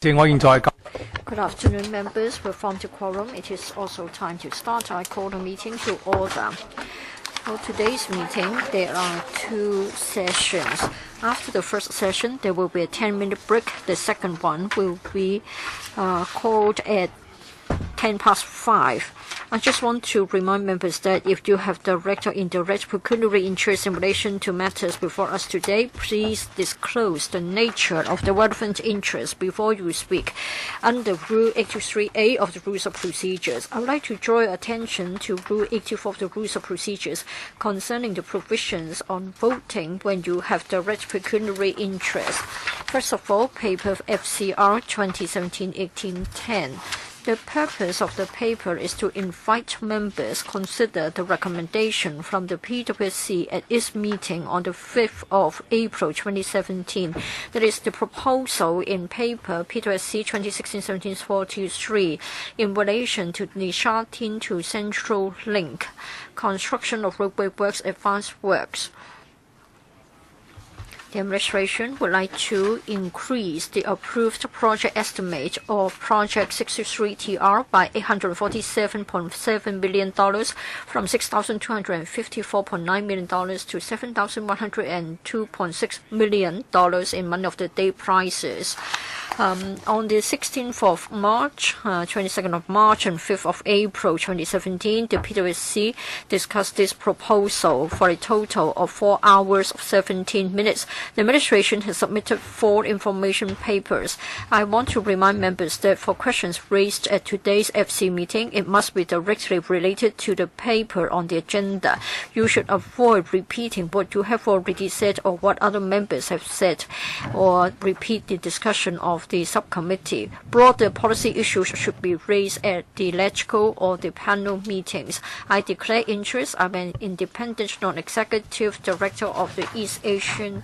Good afternoon, members. We're from the quorum. It is also time to start. I call the meeting to order. For today's meeting, there are two sessions. After the first session, there will be a 10-minute break. The second one will be called at 5:10. I just want to remind members that if you have direct or indirect pecuniary interest in relation to matters before us today, please disclose the nature of the relevant interest before you speak. Under Rule 83A of the Rules of Procedures, I would like to draw your attention to Rule 84 of the Rules of Procedures concerning the provisions on voting when you have direct pecuniary interest. First of all, paper FCR 2017-1810. The purpose of the paper is to invite members consider the recommendation from the PWC at its meeting on the 5th of April 2017. That is the proposal in paper PWC 2016-17-43 in relation to the Sha Tin to Central Link, construction of roadway works, advanced works. The administration would like to increase the approved project estimate of Project 63TR by $847.7 million from $6,254.9 million to $7,102.6 million in month-of-the-day prices. On the 16th of March, 22nd of March, and 5th of April 2017, the PWC discussed this proposal for a total of 4 hours 17 minutes. The administration has submitted 4 information papers. I want to remind members that for questions raised at today's FC meeting, it must be directly related to the paper on the agenda. You should avoid repeating what you have already said or what other members have said, or repeat the discussion of the subcommittee. Broader policy issues should be raised at the LegCo or the panel meetings. I declare interest. I'm an independent non-executive director of the East Asia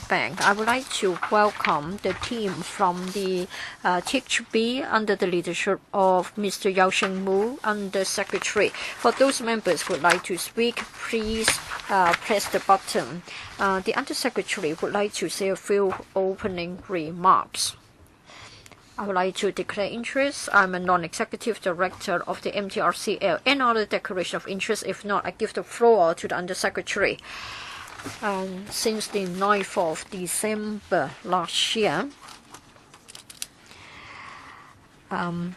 Bank. I would like to welcome the team from the THB under the leadership of Mr. Yao Shengmu, Under Secretary. For those members who would like to speak, please press the button. The Under Secretary would like to say a few opening remarks. I would like to declare interest. I'm a non-executive director of the MTRCL. Any other declaration of interest? If not, I give the floor to the Under-Secretary. Since the 9th of December last year, when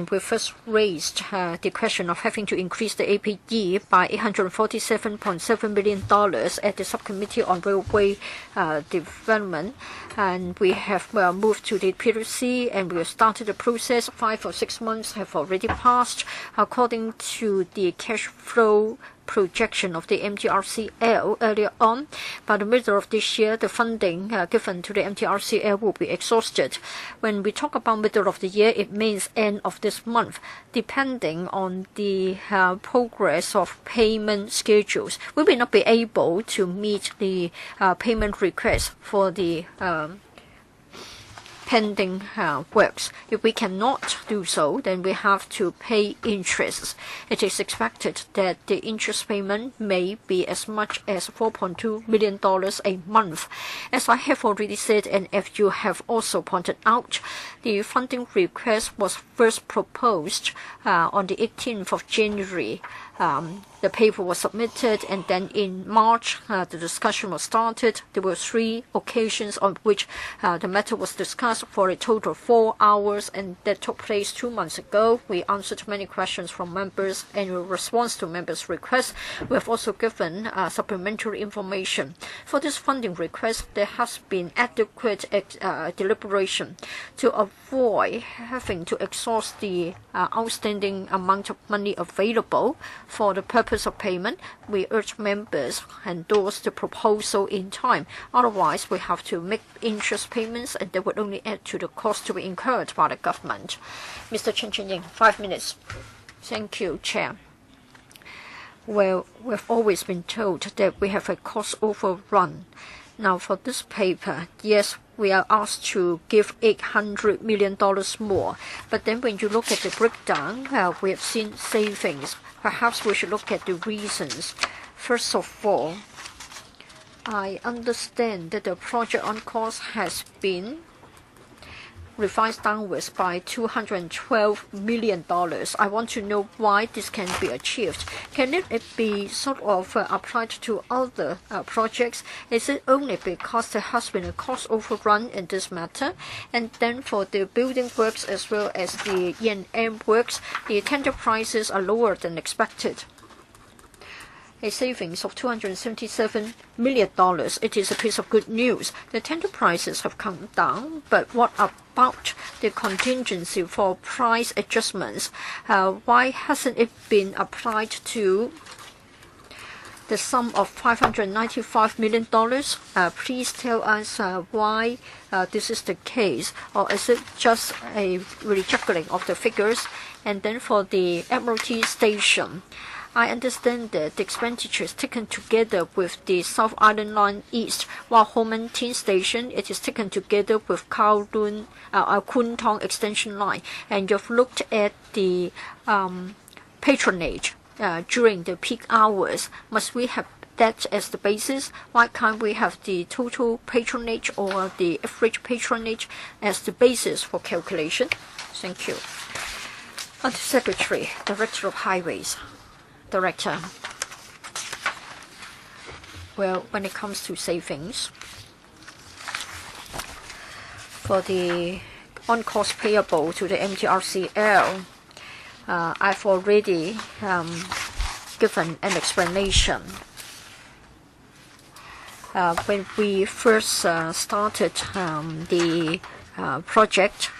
we first raised the question of having to increase the APE by $847.7 million at the Subcommittee on Railway Development, and we have moved to the PWC and we have started the process. 5 or 6 months have already passed. According to the cash flow projection of the MTRCL earlier on, by the middle of this year, the funding given to the MTRCL will be exhausted. When we talk about middle of the year, it means end of this month, depending on the progress of payment schedules. We may not be able to meet the payment request for the pending works. If we cannot do so, then we have to pay interest. It is expected that the interest payment may be as much as $4.2 million a month. As I have already said, and as you have also pointed out, the funding request was first proposed on the 18th of January. The paper was submitted, and then in March, the discussion was started. There were 3 occasions on which the matter was discussed for a total of 4 hours, and that took place 2 months ago. We answered many questions from members, and in response to members' requests, we have also given supplementary information. For this funding request, there has been adequate deliberation to avoid having to exhaust the outstanding amount of money available for the purpose of payment. We urge members endorse the proposal in time. Otherwise, we have to make interest payments, and that would only add to the cost to be incurred by the government. Mr. Chen Chen-ying, 5 minutes. Thank you, Chair. Well, we've always been told that we have a cost overrun. Now, for this paper, yes, we are asked to give $800 million more. But then when you look at the breakdown, we have seen savings. Perhaps we should look at the reasons. First of all, I understand that the project on cost has been revised downwards by $212 million. I want to know why this can be achieved. Can it be sort of applied to other projects? Is it only because there has been a cost overrun in this matter? And then for the building works as well as the E&M works, the tender prices are lower than expected. A savings of $277 million. It is a piece of good news. The tender prices have come down, but what about the contingency for price adjustments? Why hasn't it been applied to the sum of $595 million? Please tell us why this is the case, or is it just a rejuggling of the figures? And then for the Admiralty Station, I understand that the expenditure is taken together with the South Island Line East, while Ho Man Tin Station, it is taken together with Kowloon, Kwun Tong Extension Line. And you've looked at the patronage during the peak hours. Must we have that as the basis? Why can't we have the total patronage or the average patronage as the basis for calculation? Thank you. Undersecretary, Director of Highways. Director. Well, when it comes to savings, for the on-cost payable to the MTRCL, I've already given an explanation. When we first started the project,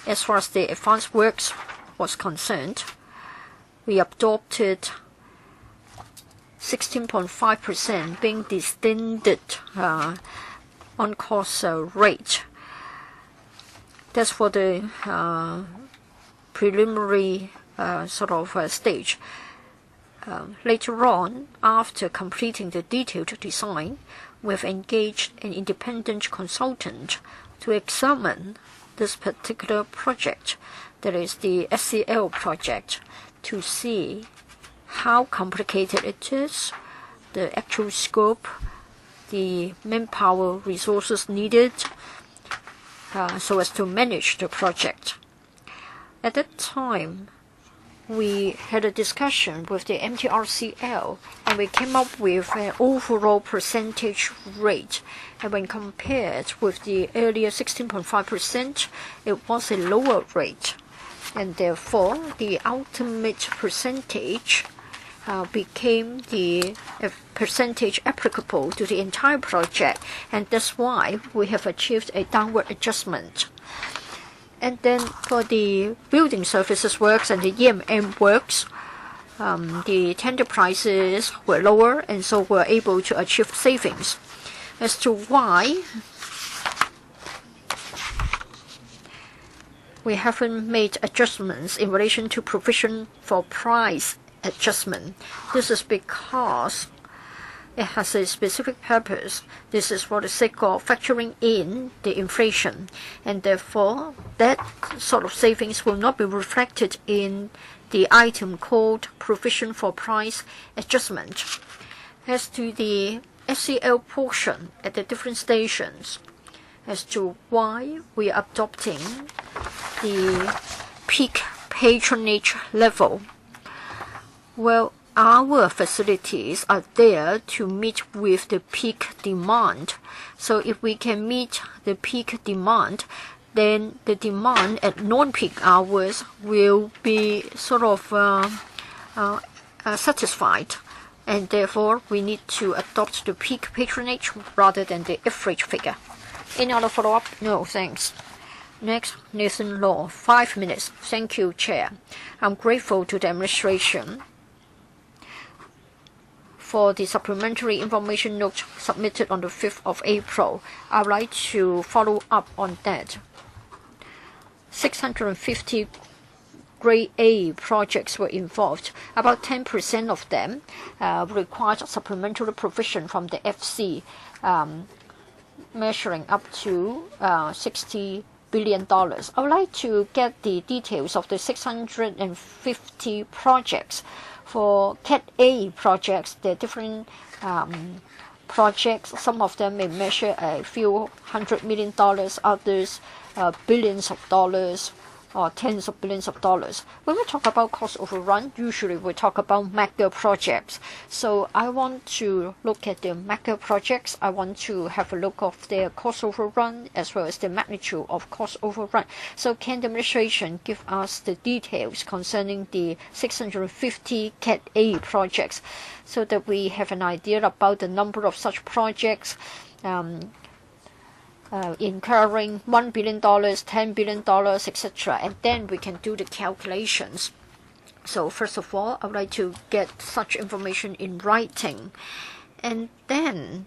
as far as the advanced works was concerned, we adopted 16.5% being the standard on-cost rate. That's for the preliminary stage. Later on, after completing the detailed design, we've engaged an independent consultant to examine this particular project, that is the SCL project, to see how complicated it is, the actual scope, the manpower resources needed, so as to manage the project. At that time, we had a discussion with the MTRCL, and we came up with an overall percentage rate. And when compared with the earlier 16.5%, it was a lower rate. And therefore, the ultimate percentage became the percentage applicable to the entire project, and that's why we have achieved a downward adjustment. And then for the building services works and the E&M works, the tender prices were lower, and so we're able to achieve savings. As to why we haven't made adjustments in relation to provision for price adjustment, this is because it has a specific purpose. This is for the sake of factoring in the inflation, and therefore that sort of savings will not be reflected in the item called provision for price adjustment. As to the SCL portion at the different stations, as to why we are adopting the peak patronage level, well, our facilities are there to meet with the peak demand. So if we can meet the peak demand, then the demand at non-peak hours will be satisfied. And therefore, we need to adopt the peak patronage rather than the average figure. Any other follow-up? No, thanks. Next, Nathan Law, 5 minutes. Thank you, Chair. I'm grateful to the administration for the supplementary information note submitted on the 5th of April. I would like to follow up on that. 650 Grade A projects were involved. About 10% of them required supplementary provision from the FC, measuring up to $60 billion. I would like to get the details of the 650 projects. For Cat A projects, there are different projects. Some of them may measure a few $100 million, others billions of dollars or tens of billions of dollars. When we talk about cost overrun, usually we talk about mega projects. So I want to look at the mega projects. I want to have a look of their cost overrun as well as the magnitude of cost overrun. So can the administration give us the details concerning the 650 Cat A projects so that we have an idea about the number of such projects incurring $1 billion, $10 billion, etc. And then we can do the calculations. So first of all, I would like to get such information in writing. And then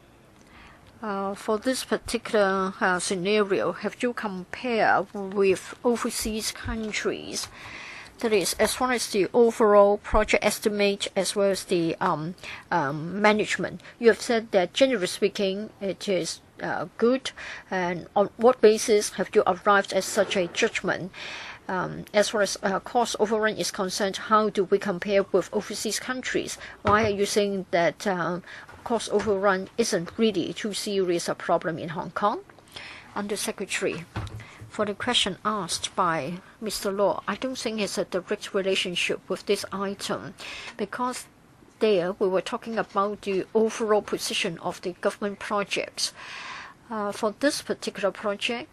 for this particular scenario, have you compared with overseas countries? That is, as far as the overall project estimate as well as the management. You have said that generally speaking, it is good. And on what basis have you arrived at such a judgment? As far as cost overrun is concerned, how do we compare with overseas countries? Why are you saying that cost overrun isn't really too serious a problem in Hong Kong? Undersecretary, for the question asked by Mr. Law, I don't think it's a direct relationship with this item, because there we were talking about the overall position of the government projects. For this particular project,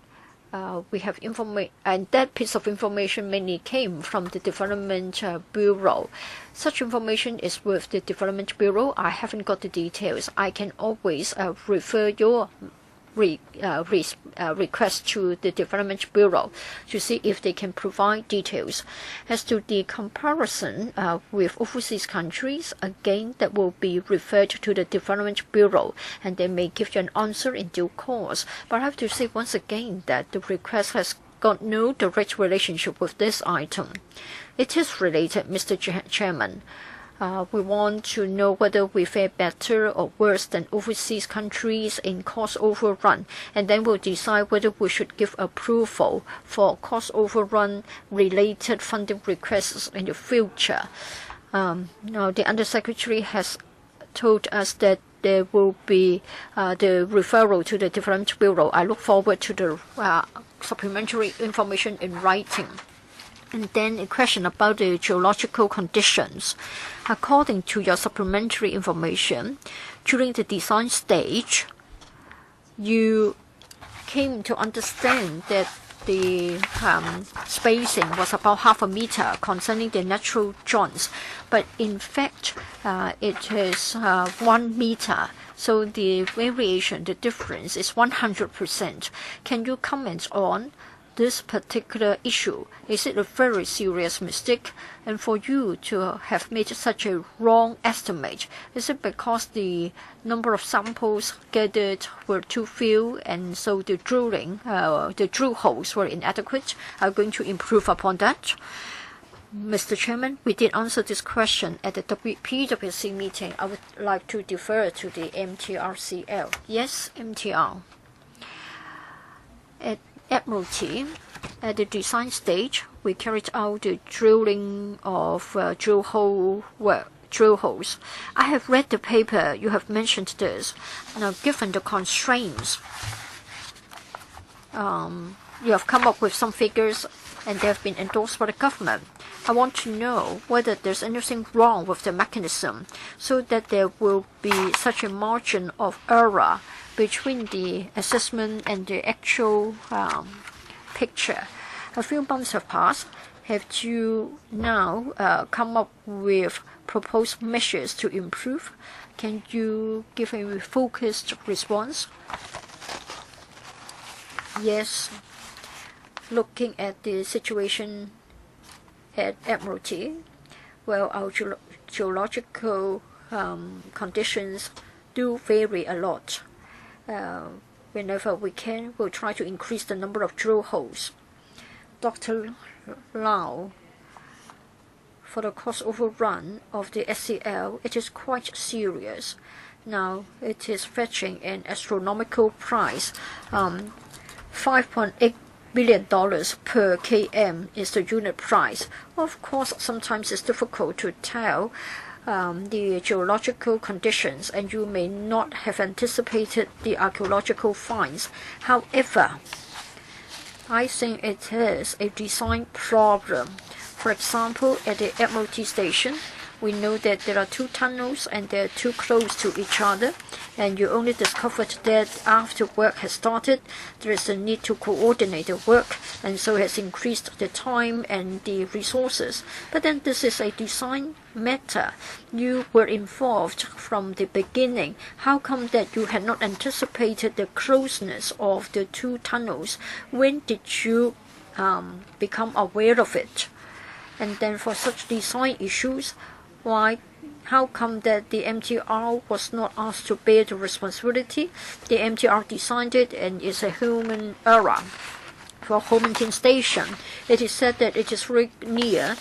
we have information, and that piece of information mainly came from the Development Bureau. Such information is with the Development Bureau. I haven't got the details. I can always refer your request to the Development Bureau to see if they can provide details. As to the comparison with overseas countries, again, that will be referred to the Development Bureau, and they may give you an answer in due course. But I have to say once again that the request has got no direct relationship with this item. It is related, Mr. Chairman. We want to know whether we fare better or worse than overseas countries in cost overrun, and then we'll decide whether we should give approval for cost overrun related funding requests in the future. Now, the Undersecretary has told us that there will be the referral to the Development Bureau. I look forward to the supplementary information in writing. And then a question about the geological conditions. According to your supplementary information, during the design stage, you came to understand that the spacing was about 0.5 meter concerning the natural joints, but in fact it is 1 meter. So the variation, the difference is 100%. Can you comment on this particular issue? Is it a very serious mistake? And for you to have made such a wrong estimate, is it because the number of samples gathered were too few and so the drilling, the drill holes were inadequate? Are you going to improve upon that? Mr. Chairman, we did answer this question at the PwC meeting. I would like to defer to the MTRCL. Yes, MTR. At Admiralty, at the design stage, we carried out the drilling of drill holes. I have read the paper. You have mentioned this. Now, given the constraints, you have come up with some figures, and they have been endorsed by the government. I want to know whether there's anything wrong with the mechanism, so that there will be such a margin of error between the assessment and the actual picture. A few months have passed. Have you now come up with proposed measures to improve? Can you give a focused response? Yes. Looking at the situation at Admiralty, well, our geological conditions do vary a lot. Whenever we can, we'll try to increase the number of drill holes. Dr. Lau, for the cost overrun of the SCL, it is quite serious. Now, it is fetching an astronomical price. $5.8 billion per km is the unit price. Of course, sometimes it's difficult to tell the geological conditions, and you may not have anticipated the archaeological finds. However, I think it is a design problem. For example, at the Admiralty Station, we know that there are two tunnels and they're too close to each other, and you only discovered that after work has started. There is a need to coordinate the work, and so it has increased the time and the resources. But then this is a design matter. You were involved from the beginning. How come that you had not anticipated the closeness of the two tunnels? When did you become aware of it? And then for such design issues, how come that the MTR was not asked to bear the responsibility? The MTR designed it, and it's a human error. For Homenton Station, it is said that it is very near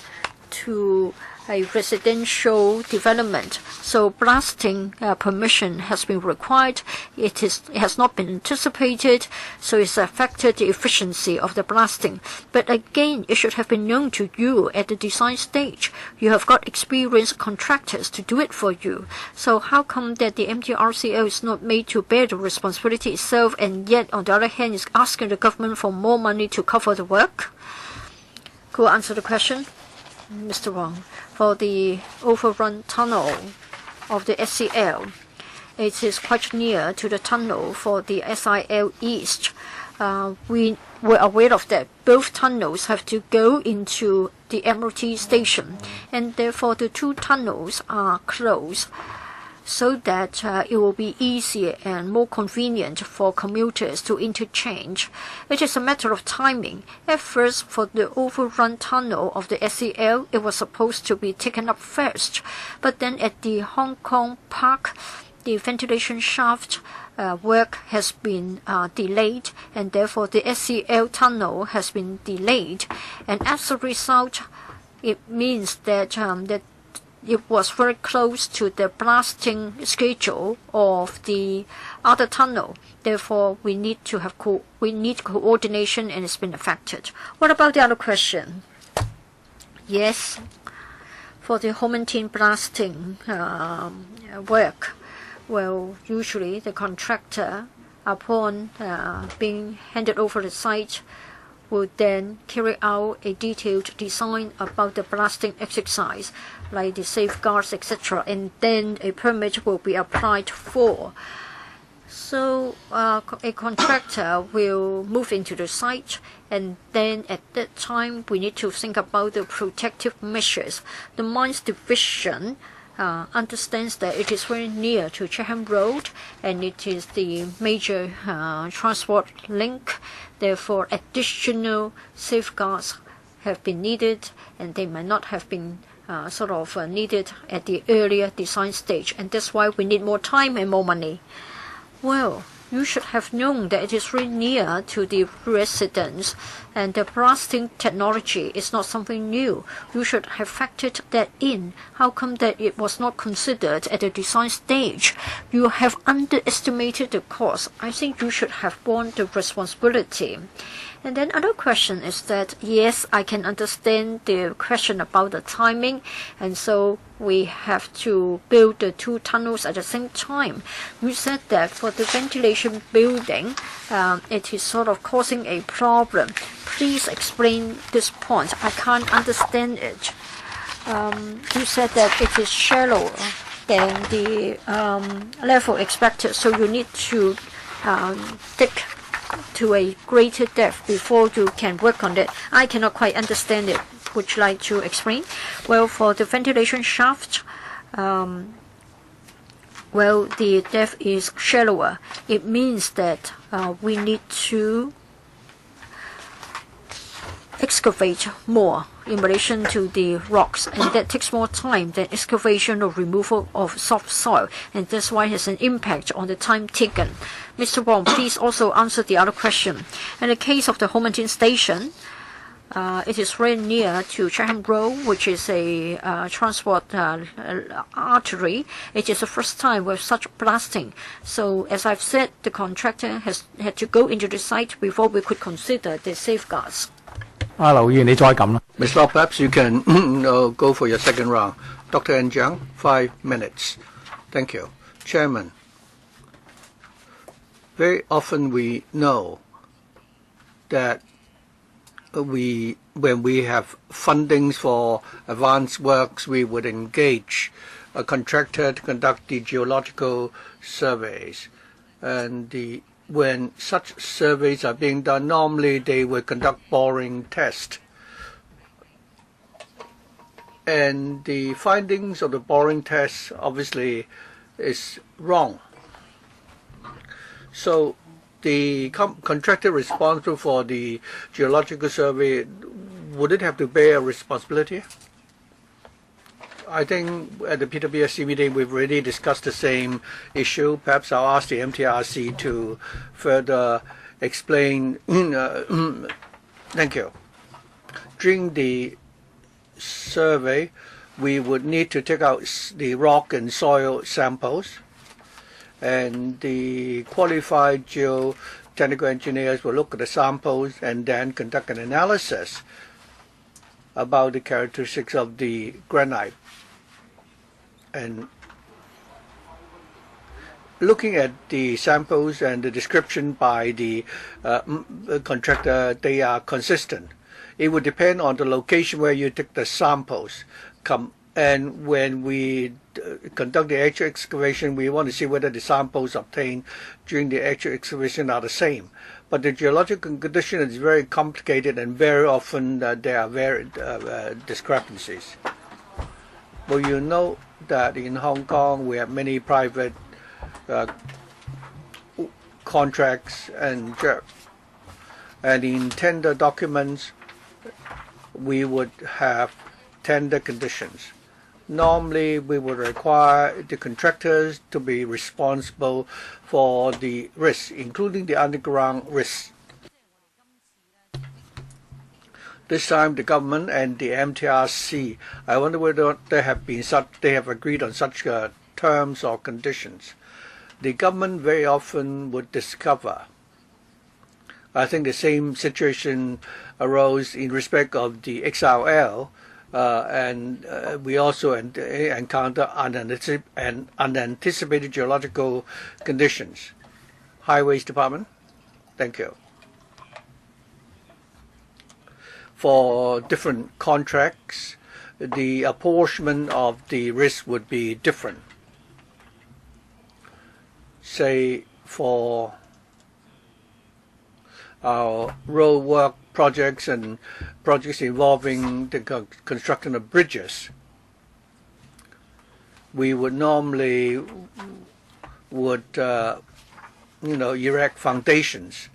to a residential development, so blasting permission has been required. It has not been anticipated, so it's affected the efficiency of the blasting. But again, it should have been known to you at the design stage. You have got experienced contractors to do it for you. So how come that the MTRCL is not made to bear the responsibility itself, and yet on the other hand is asking the government for more money to cover the work? Could you answer the question, Mr. Wong? For the overrun tunnel of the SCL, it is quite near to the tunnel for the SIL East. We were aware of that. Both tunnels have to go into the Admiralty Station, and therefore the two tunnels are close, so that it will be easier and more convenient for commuters to interchange. It is a matter of timing. At first, for the overrun tunnel of the SCL, it was supposed to be taken up first, but then at the Hong Kong Park, the ventilation shaft work has been delayed, and therefore the SCL tunnel has been delayed, and as a result, it means that it was very close to the blasting schedule of the other tunnel. Therefore, we need coordination, and it's been affected. What about the other question? Yes, for the Homenton blasting work, well, usually the contractor, upon being handed over the site, will then carry out a detailed design about the blasting exercise, like the safeguards, etc., and then a permit will be applied for. So a contractor will move into the site, and then at that time we need to think about the protective measures. The Mines Division understands that it is very near to Chatham Road, and it is the major transport link. Therefore, additional safeguards have been needed, and they might not have been needed at the earlier design stage, and that's why we need more time and more money. Well, you should have known that it is very near to the residents, and the blasting technology is not something new. You should have factored that in. How come that it was not considered at the design stage? You have underestimated the cost. I think you should have borne the responsibility. And then other question is that, yes, I can understand the question about the timing, and so we have to build the two tunnels at the same time. You said that for the ventilation building, it is sort of causing a problem. Please explain this point. I can't understand it. You said that it is shallower than the level expected, so you need to dig to a greater depth before you can work on it. I cannot quite understand it. Would you like to explain? Well, for the ventilation shaft, well, the depth is shallower. It means that we need to excavate more in relation to the rocks, and that takes more time than excavation or removal of soft soil, and that's why it has an impact on the time taken. Mr. Wong, please also answer the other question. In the case of the Homenton Station, it is very near to Chatham Road, which is a transport artery. It is the first time with such blasting. So, as I've said, the contractor had to go into the site before we could consider the safeguards. Ms. Law, perhaps you can go for your second round. Dr. N. Jiang, 5 minutes. Thank you. Chairman, very often we know that when we have fundings for advanced works, we would engage a contractor to conduct the geological surveys. And when such surveys are being done, normally they will conduct boring tests. And the findings of the boring test obviously is wrong. So the contractor responsible for the geological survey, would it have to bear a responsibility? I think at the PWSC meeting we've already discussed the same issue. Perhaps I'll ask the MTRC to further explain. Thank you. During the survey, we would need to take out the rock and soil samples, and the qualified geotechnical engineers will look at the samples and then conduct an analysis about the characteristics of the granite. And looking at the samples and the description by the contractor, they are consistent. It would depend on the location where you take the samples. And when we conduct the actual excavation, we want to see whether the samples obtained during the actual excavation are the same. But the geological condition is very complicated, and very often there are very discrepancies. Well, you know that in Hong Kong we have many private contracts, and in tender documents we would have tender conditions. Normally we would require the contractors to be responsible for the risks, including the underground risks. This time the government and the MTRC, I wonder whether they have agreed on such terms or conditions. The government very often would discover, I think the same situation arose in respect of the XRL, and we also encounter unanticipated geological conditions. Highways Department, thank you. For different contracts, the apportionment of the risk would be different. Say for our road work projects and projects involving the construction of bridges, we would normally erect foundations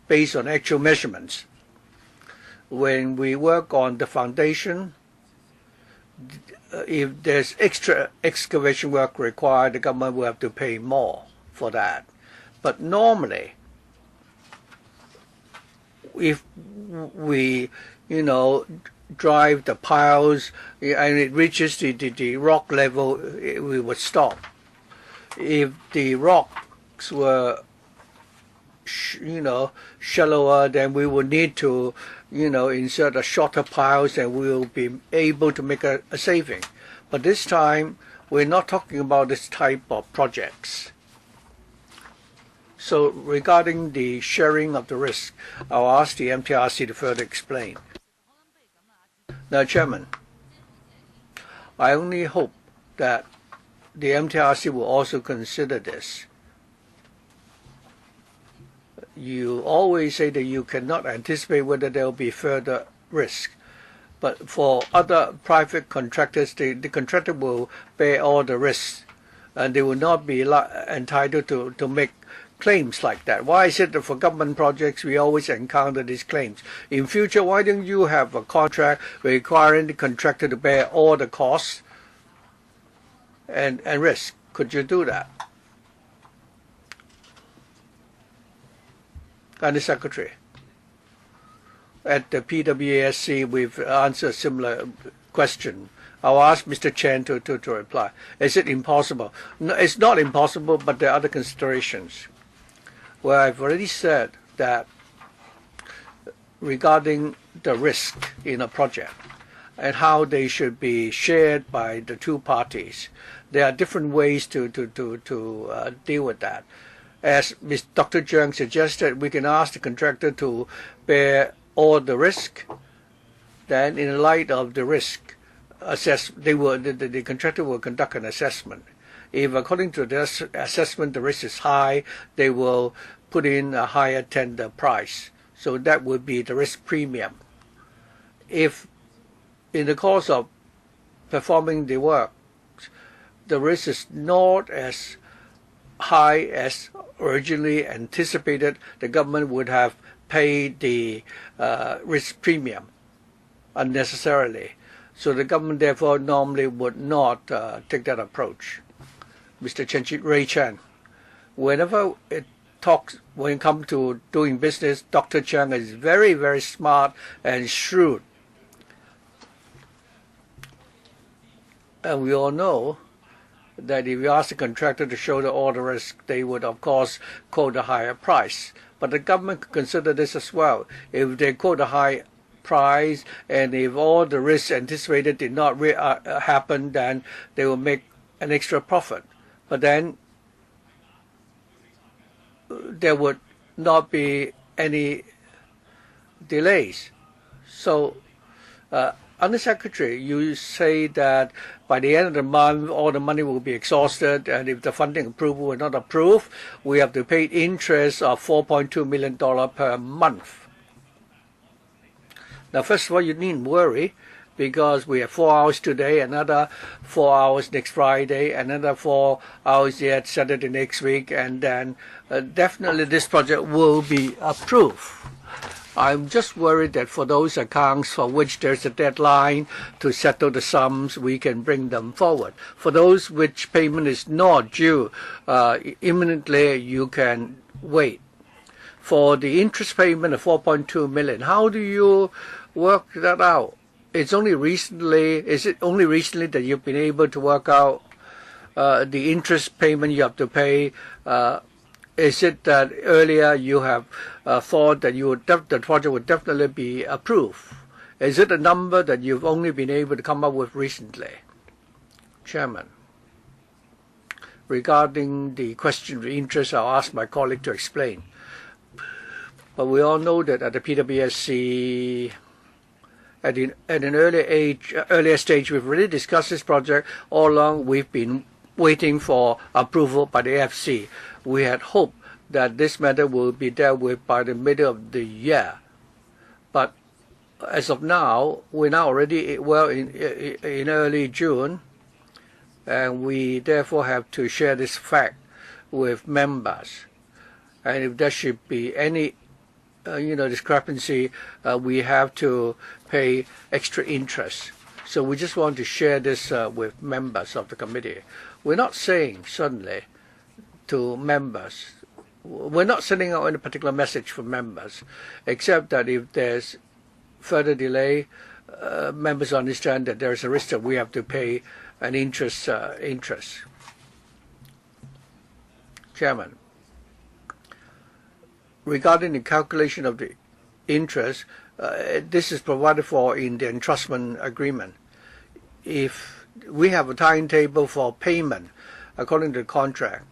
based on actual measurements. When we work on the foundation, if there's extra excavation work required, the government will have to pay more for that. But normally, if we, drive the piles and it reaches the rock level, we would stop. If the rocks were, shallower, then we would need to, insert a shorter piles, and we will be able to make a saving. But this time, we're not talking about this type of projects. So regarding the sharing of the risk, I'll ask the MTRC to further explain. Now, Chairman, I only hope that the MTRC will also consider this. You always say that you cannot anticipate whether there will be further risk. But for other private contractors, the contractor will bear all the risks, and they will not be entitled to make claims like that. Why is it that for government projects we always encounter these claims? In future, why don't you have a contract requiring the contractor to bear all the costs and risk? Could you do that? And the Secretary, at the PWSC, we've answered a similar question. I'll ask Mr. Chen to reply. Is it impossible? No, it's not impossible, but there are other considerations. Well, I've already said that regarding the risk in a project and how they should be shared by the two parties. There are different ways to deal with that. As Dr. Zhang suggested, we can ask the contractor to bear all the risk. Then, in light of the risk, the contractor will conduct an assessment. If according to this assessment the risk is high, they will put in a higher tender price. So that would be the risk premium. If in the course of performing the work, the risk is not as high as originally anticipated, the government would have paid the risk premium unnecessarily. So the government therefore normally would not take that approach. Mr. Ray Chan, whenever when it comes to doing business, Dr. Chang is very, very smart and shrewd. And we all know that if you ask the contractor to show all the risk, they would, of course, quote a higher price. But the government could consider this as well. If they quote a high price and if all the risks anticipated did not happen, then they will make an extra profit. But then there would not be any delays. So, Undersecretary, you say that by the end of the month, all the money will be exhausted, and if the funding approval were not approved, we have to pay interest of $4.2 million per month. Now, first of all, you needn't worry, because we have 4 hours today, another 4 hours next Friday, another 4 hours yet Saturday next week, and then definitely this project will be approved. I'm just worried that for those accounts for which there's a deadline to settle the sums, we can bring them forward. For those which payment is not due imminently, you can wait. For the interest payment of $4.2 million, how do you work that out? Is it only recently that you've been able to work out the interest payment you have to pay? Is it that earlier you have thought that the project would definitely be approved? Is it a number that you've only been able to come up with recently? Chairman, regarding the question of interest, I'll ask my colleague to explain. But we all know that at the PWSC, at an earlier stage, we've already discussed this project. All along, we've been waiting for approval by the FC. We had hoped that this matter will be dealt with by the middle of the year. But as of now, we're now already well in early June, and we therefore have to share this fact with members. And if there should be any discrepancy, we have to pay extra interest. So we just want to share this with members of the committee. We're not saying suddenly to members, we're not sending out any particular message for members, except that if there's further delay, members understand that there is a risk that we have to pay an interest. Chairman, regarding the calculation of the interest, this is provided for in the entrustment agreement. If we have a timetable for payment according to the contract,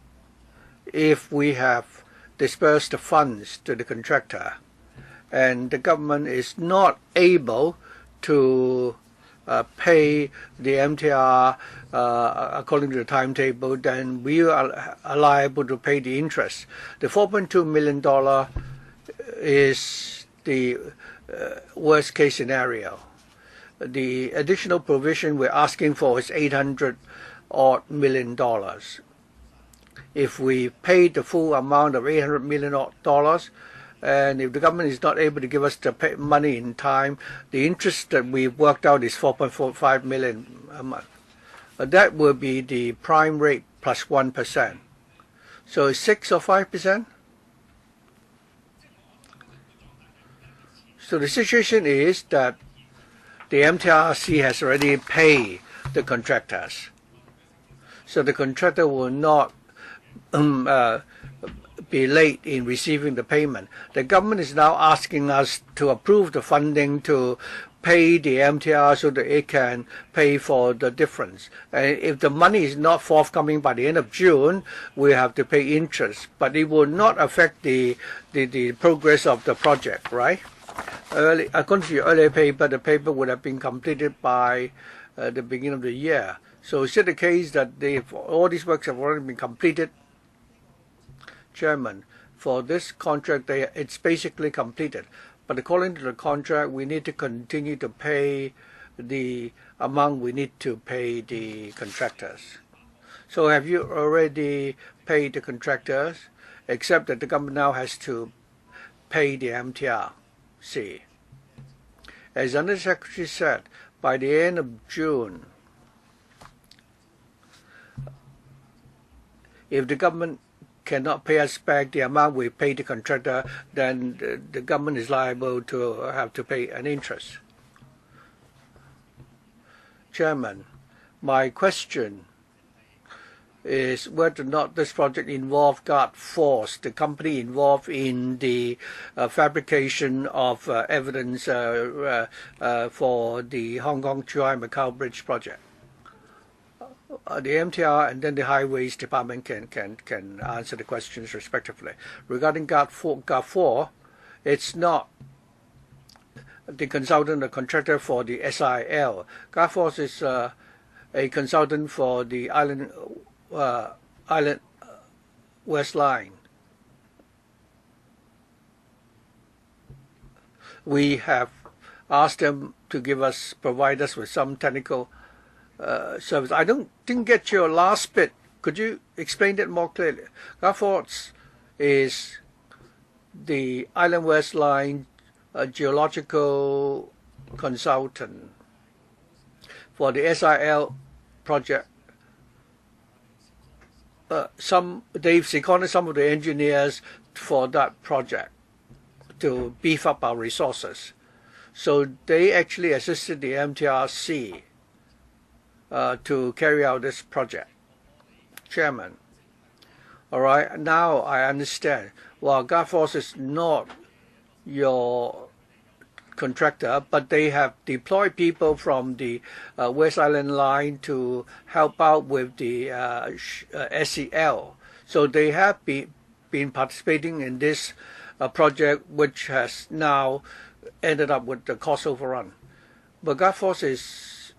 if we have dispersed the funds to the contractor and the government is not able to pay the MTR according to the timetable, then we are liable to pay the interest. The $4.2 million is the worst case scenario. The additional provision we're asking for is $800 million. If we pay the full amount of $800 million, and if the government is not able to give us the money in time, the interest that we've worked out is $4.45 million a month. That will be the prime rate plus 1%. So it's 6 or 5%. So the situation is that the MTRC has already paid the contractors. So the contractor will not be late in receiving the payment. The government is now asking us to approve the funding to pay the MTR so that it can pay for the difference. And if the money is not forthcoming by the end of June, we have to pay interest. But it will not affect the progress of the project, right? According to your earlier paper, the paper would have been completed by the beginning of the year. So is it the case that all these works have already been completed? Chairman, for this contract, it's basically completed. But according to the contract, we need to continue to pay the amount we need to pay the contractors. So have you already paid the contractors, except that the government now has to pay the MTR? See, as Under Secretary said, by the end of June, if the government cannot pay us back the amount we paid the contractor, then the government is liable to have to pay an interest. Chairman, my question is whether or not this project involved Guard Force, the company involved in the fabrication of evidence for the Hong Kong-Zhuhai-Macau Bridge project. The MTR and then the Highways Department can answer the questions respectively. Regarding Guard 4, it's not the consultant or contractor for the SIL. Guard Force is a consultant for the Island West Line. We have asked them to provide us with some technical service. I didn't get your last bit. Could you explain that more clearly? Guard Force is the Island West Line geological consultant for the SIL project. They've seconded some of the engineers for that project to beef up our resources. So they actually assisted the MTRC to carry out this project. Chairman, all right, now I understand. Well, Guard Force is not your contractor, but they have deployed people from the West Island Line to help out with the SEL. So they have been participating in this project, which has now ended up with the cost overrun. But Guard Force is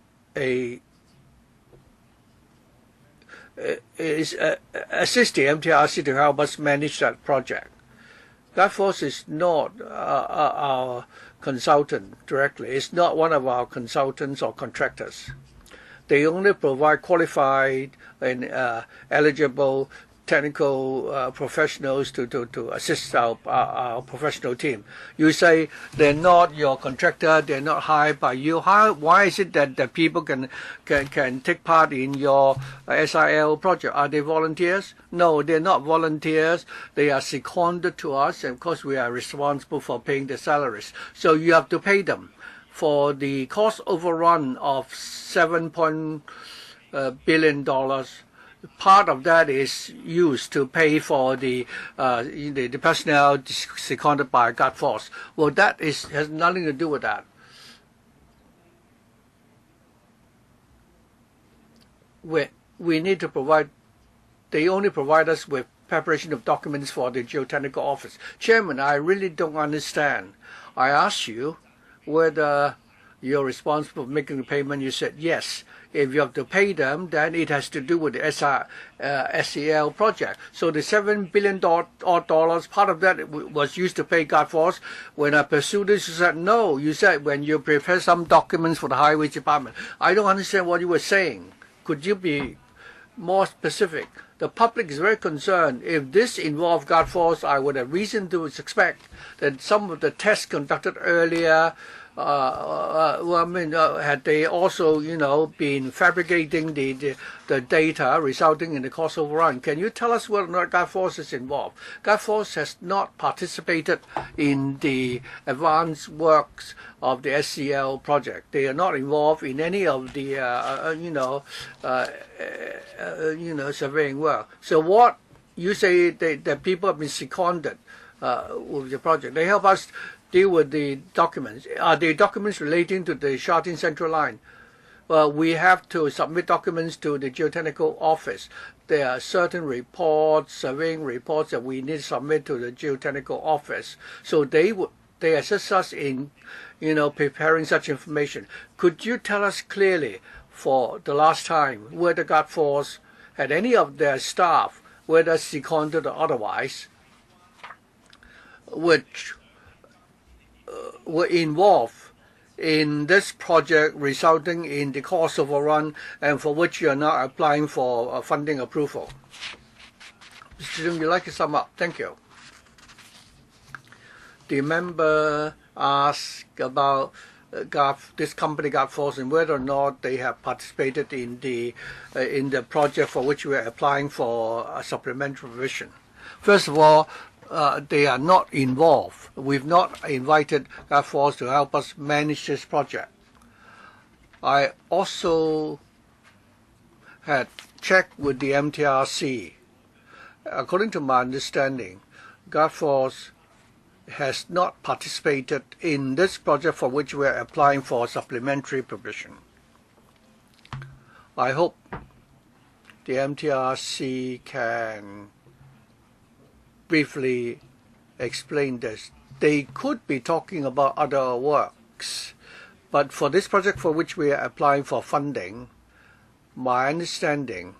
assist the MTRC to help us manage that project. Guard Force is not our consultant directly. It's not one of our consultants or contractors. They only provide qualified and eligible technical professionals to assist our professional team. You say they're not your contractor, they're not hired by you. Why is it that people can take part in your SIL project? Are they volunteers? No, they're not volunteers. They are seconded to us, and of course we are responsible for paying the salaries. So you have to pay them. For the cost overrun of $7 billion, part of that is used to pay for the personnel seconded by Guard Force. Well, that has nothing to do with that. We need to provide. They only provide us with preparation of documents for the geotechnical office. Chairman, I really don't understand. I asked you whether you're responsible for making the payment. You said yes. If you have to pay them, then it has to do with the SEL project. So the $7 billion dollars, part of that was used to pay Guard Force. When I pursued this, you said no. You said when you prepare some documents for the Highways Department. I don't understand what you were saying. Could you be more specific? The public is very concerned. If this involved Guard Force, I would have reason to expect that some of the tests conducted earlier had they also, been fabricating the data resulting in the cost overrun. Can you tell us whether or not Guard Force is involved? Guard Force has not participated in the advanced works of the SCL project. They are not involved in any of the, surveying work. So what you say that people have been seconded with the project. They help us deal with the documents. Are the documents relating to the Sha-Tin Central Line? Well, we have to submit documents to the geotechnical office. There are certain reports, surveying reports that we need to submit to the geotechnical office. So they assist us in, preparing such information. Could you tell us clearly, for the last time, whether Guard Force had any of their staff, whether seconded or otherwise, which were involved in this project resulting in the cost overrun and for which you are now applying for funding approval? Mr. Chung, you'd like to sum up? Thank you. The member asked about this company Guard Force and whether or not they have participated in the project for which we are applying for a supplementary provision. First of all, they are not involved. We've not invited Guard Force to help us manage this project. I also had checked with the MTRC. According to my understanding, Guard Force has not participated in this project for which we are applying for supplementary provision. I hope the MTRC can briefly explain this. They could be talking about other works, but for this project for which we are applying for funding, my understanding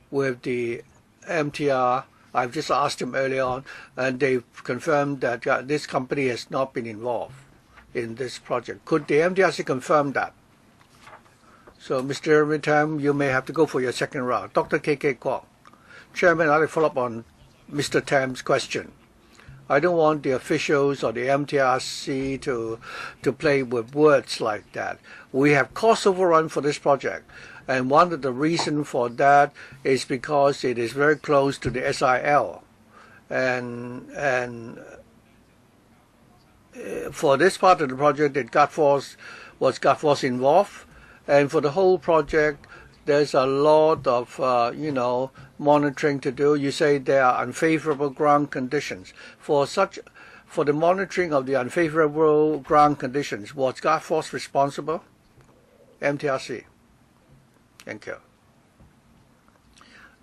with the MTR, I've just asked them earlier on, and they've confirmed that this company has not been involved in this project. Could the MTRC confirm that? So, Mr. Tam, you may have to go for your second round. Dr. K.K. Kwok. Chairman, I'll follow up on Mr. Tam's question. I don't want the officials or the MTRC to play with words like that. We have cost overrun for this project, and one of the reasons for that is because it is very close to the SIL, and for this part of the project, Guard Force involved, and for the whole project, there's a lot of monitoring to do. You say there are unfavorable ground conditions. For the monitoring of the unfavorable ground conditions, was Guard Force responsible? MTRC. Thank you.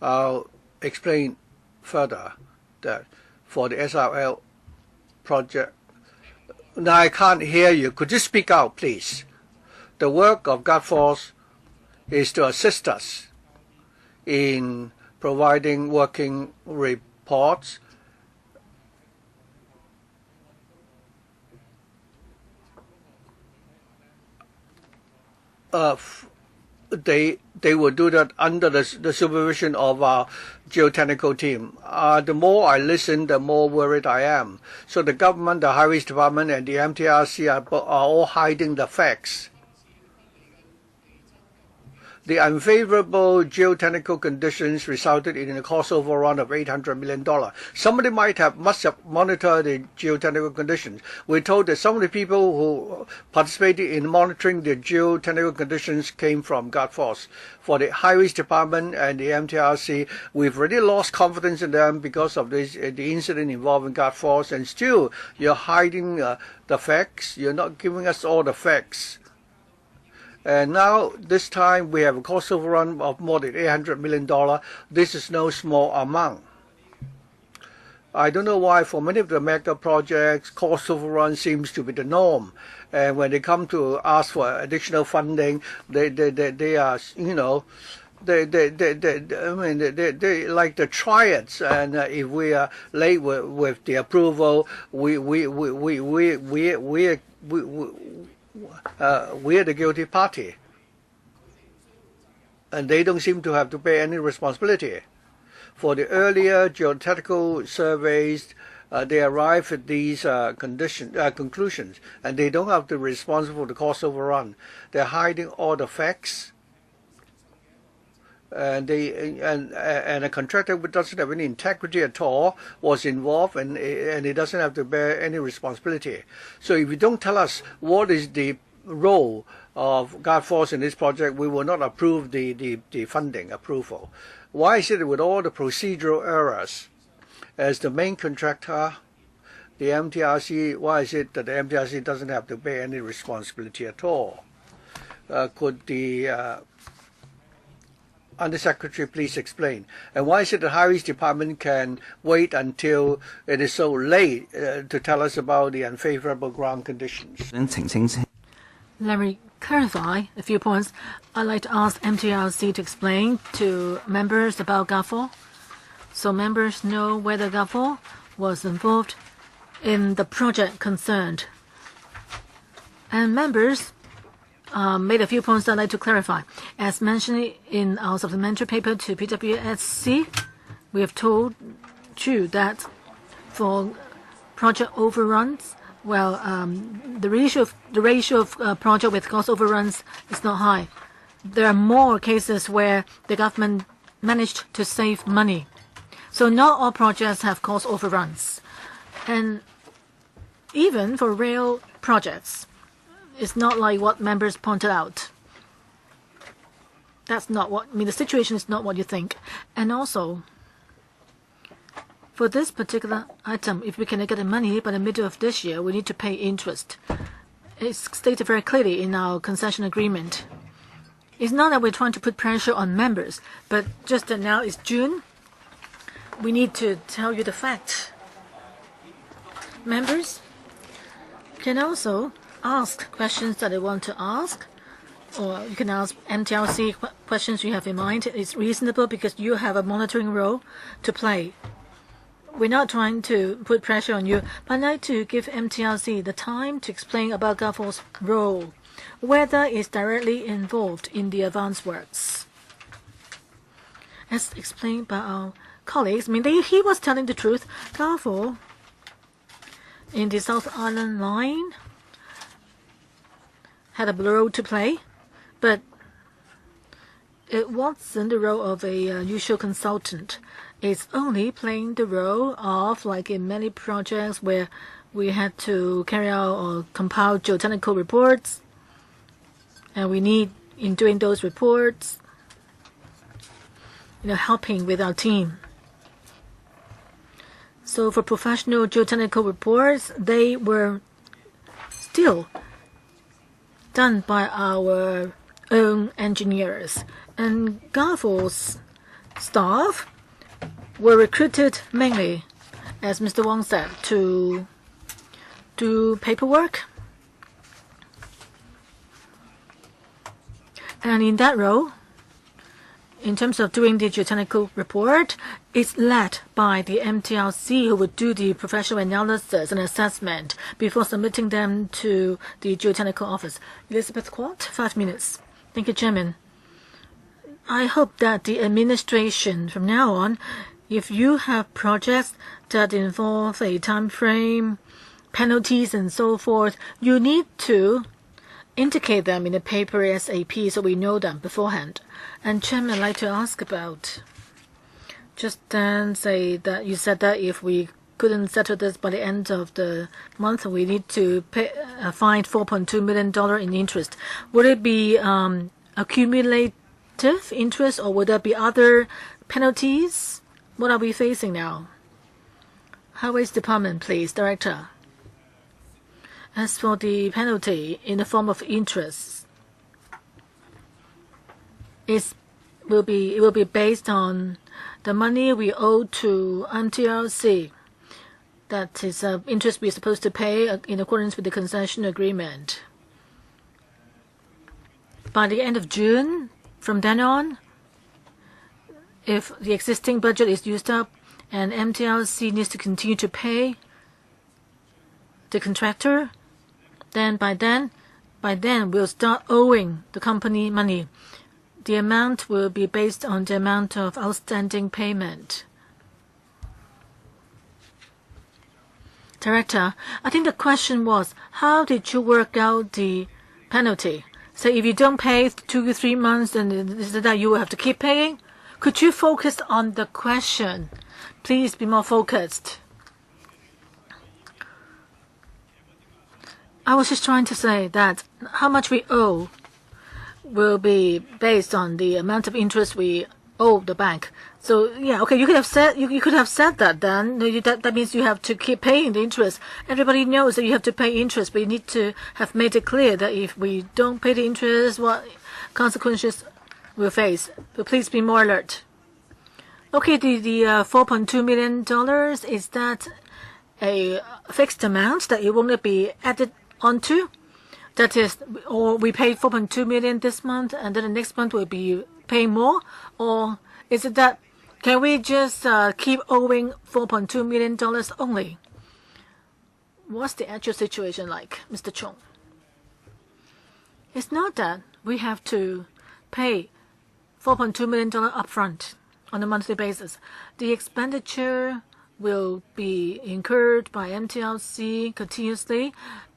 I'll explain further that for the SRL project. Now I can't hear you. Could you speak out, please? The work of Guard Force is to assist us in providing working reports. They will do that under the supervision of our geotechnical team. The more I listen, the more worried I am. So the government, the Highways Department, and the MTRC are all hiding the facts. The unfavorable geotechnical conditions resulted in a cost overrun of $800 million. Somebody must have monitored the geotechnical conditions. We're told that some of the people who participated in monitoring the geotechnical conditions came from Guard Force. For the Highways Department and the MTRC, we've already lost confidence in them because of the incident involving Guard Force, and still you're hiding the facts. You're not giving us all the facts. And now, this time, we have a cost overrun of more than $800 million. This is no small amount. I don't know why for many of the mega projects, cost overrun seems to be the norm. And when they come to ask for additional funding, they are, they like the triads. And if we are late with the approval, we're the guilty party, and they don't seem to have to pay any responsibility. For the earlier geotechnical surveys, they arrive at these conclusions, and they don't have to be responsible for the cost overrun. They're hiding all the facts, and a contractor who doesn't have any integrity at all was involved, and he doesn't have to bear any responsibility. So if you don't tell us what is the role of Guard Force in this project, we will not approve the funding approval. why is it with all the procedural errors, as the main contractor, the MTRC, why is it that the MTRC doesn't have to pay any responsibility at all? Could the Undersecretary please explain? And why is it the Highways Department can wait until it is so late to tell us about the unfavorable ground conditions? Let me clarify a few points. I'd like to ask MTRC to explain to members about GAFO, so members know whether GAFO was involved in the project concerned. And members made a few points I'd like to clarify. As mentioned in our supplementary paper to PWSC, we have told you that for project overruns, the ratio of project with cost overruns is not high. There are more cases where the government managed to save money. So not all projects have cost overruns. And even for rail projects, it's not like what members pointed out. That's not what, the situation is not what you think. And also, for this particular item, if we cannot get the money by the middle of this year, we need to pay interest. It's stated very clearly in our concession agreement. It's not that we're trying to put pressure on members, but just that now it's June, we need to tell you the fact. Members can also ask questions that they want to ask, or you can ask MTRC questions you have in mind. It's reasonable because you have a monitoring role to play. We're not trying to put pressure on you, but I'd like to give MTRC the time to explain about GAFO's role, whether it's directly involved in the advance works. As explained by our colleagues, he was telling the truth. GAFO in the South Island line had a role to play, but it wasn't the role of a usual consultant. It's only playing the role of, like in many projects where we had to carry out or compile geotechnical reports, and we need, in doing those reports, helping with our team. So for professional geotechnical reports, they were still done by our own engineers. And GAFO's staff were recruited mainly, as Mr. Wong said, to do paperwork. And in that role, in terms of doing the geotechnical report, it's led by the MTRC, who would do the professional analysis and assessment before submitting them to the geotechnical office. Elizabeth Quat, 5 minutes. Thank you, Chairman. I hope that the administration, from now on, if you have projects that involve a time frame, penalties, and so forth, you need to indicate them in the paper ASAP so we know them beforehand. And Chairman, I'd like to ask about, just then say that you said that if we couldn't settle this by the end of the month, we need to pay a fine $4.2 million in interest. Would it be accumulative interest, or would there be other penalties? What are we facing now? Highways Department, please, Director. As for the penalty in the form of interest, it will be based on the money we owe to MTRC. That is interest we're supposed to pay in accordance with the concession agreement. By the end of June, from then on, if the existing budget is used up and MTRC needs to continue to pay the contractor, then by then we'll start owing the company money. The amount will be based on the amount of outstanding payment. Director, I think the question was, how did you work out the penalty? So if you don't pay 2 to 3 months, then is it that you will have to keep paying? Could you focus on the question? Please be more focused. I was just trying to say that how much we owe will be based on the amount of interest we owe the bank. So yeah, okay, you could have said that then. That means you have to keep paying the interest. Everybody knows that you have to pay interest, but you need to have made it clear that if we don't pay the interest, what consequences we'll face. But please be more alert. Okay, the $4.2 million, is that a fixed amount that it won't be added onto? That is, or we paid $4.2 million this month, and then the next month we'll be paying more? Or is it that can we just keep owing $4.2 million only? What's the actual situation like, Mr. Chung? It's not that we have to pay $4.2 million upfront on a monthly basis. The expenditure will be incurred by MTLC continuously,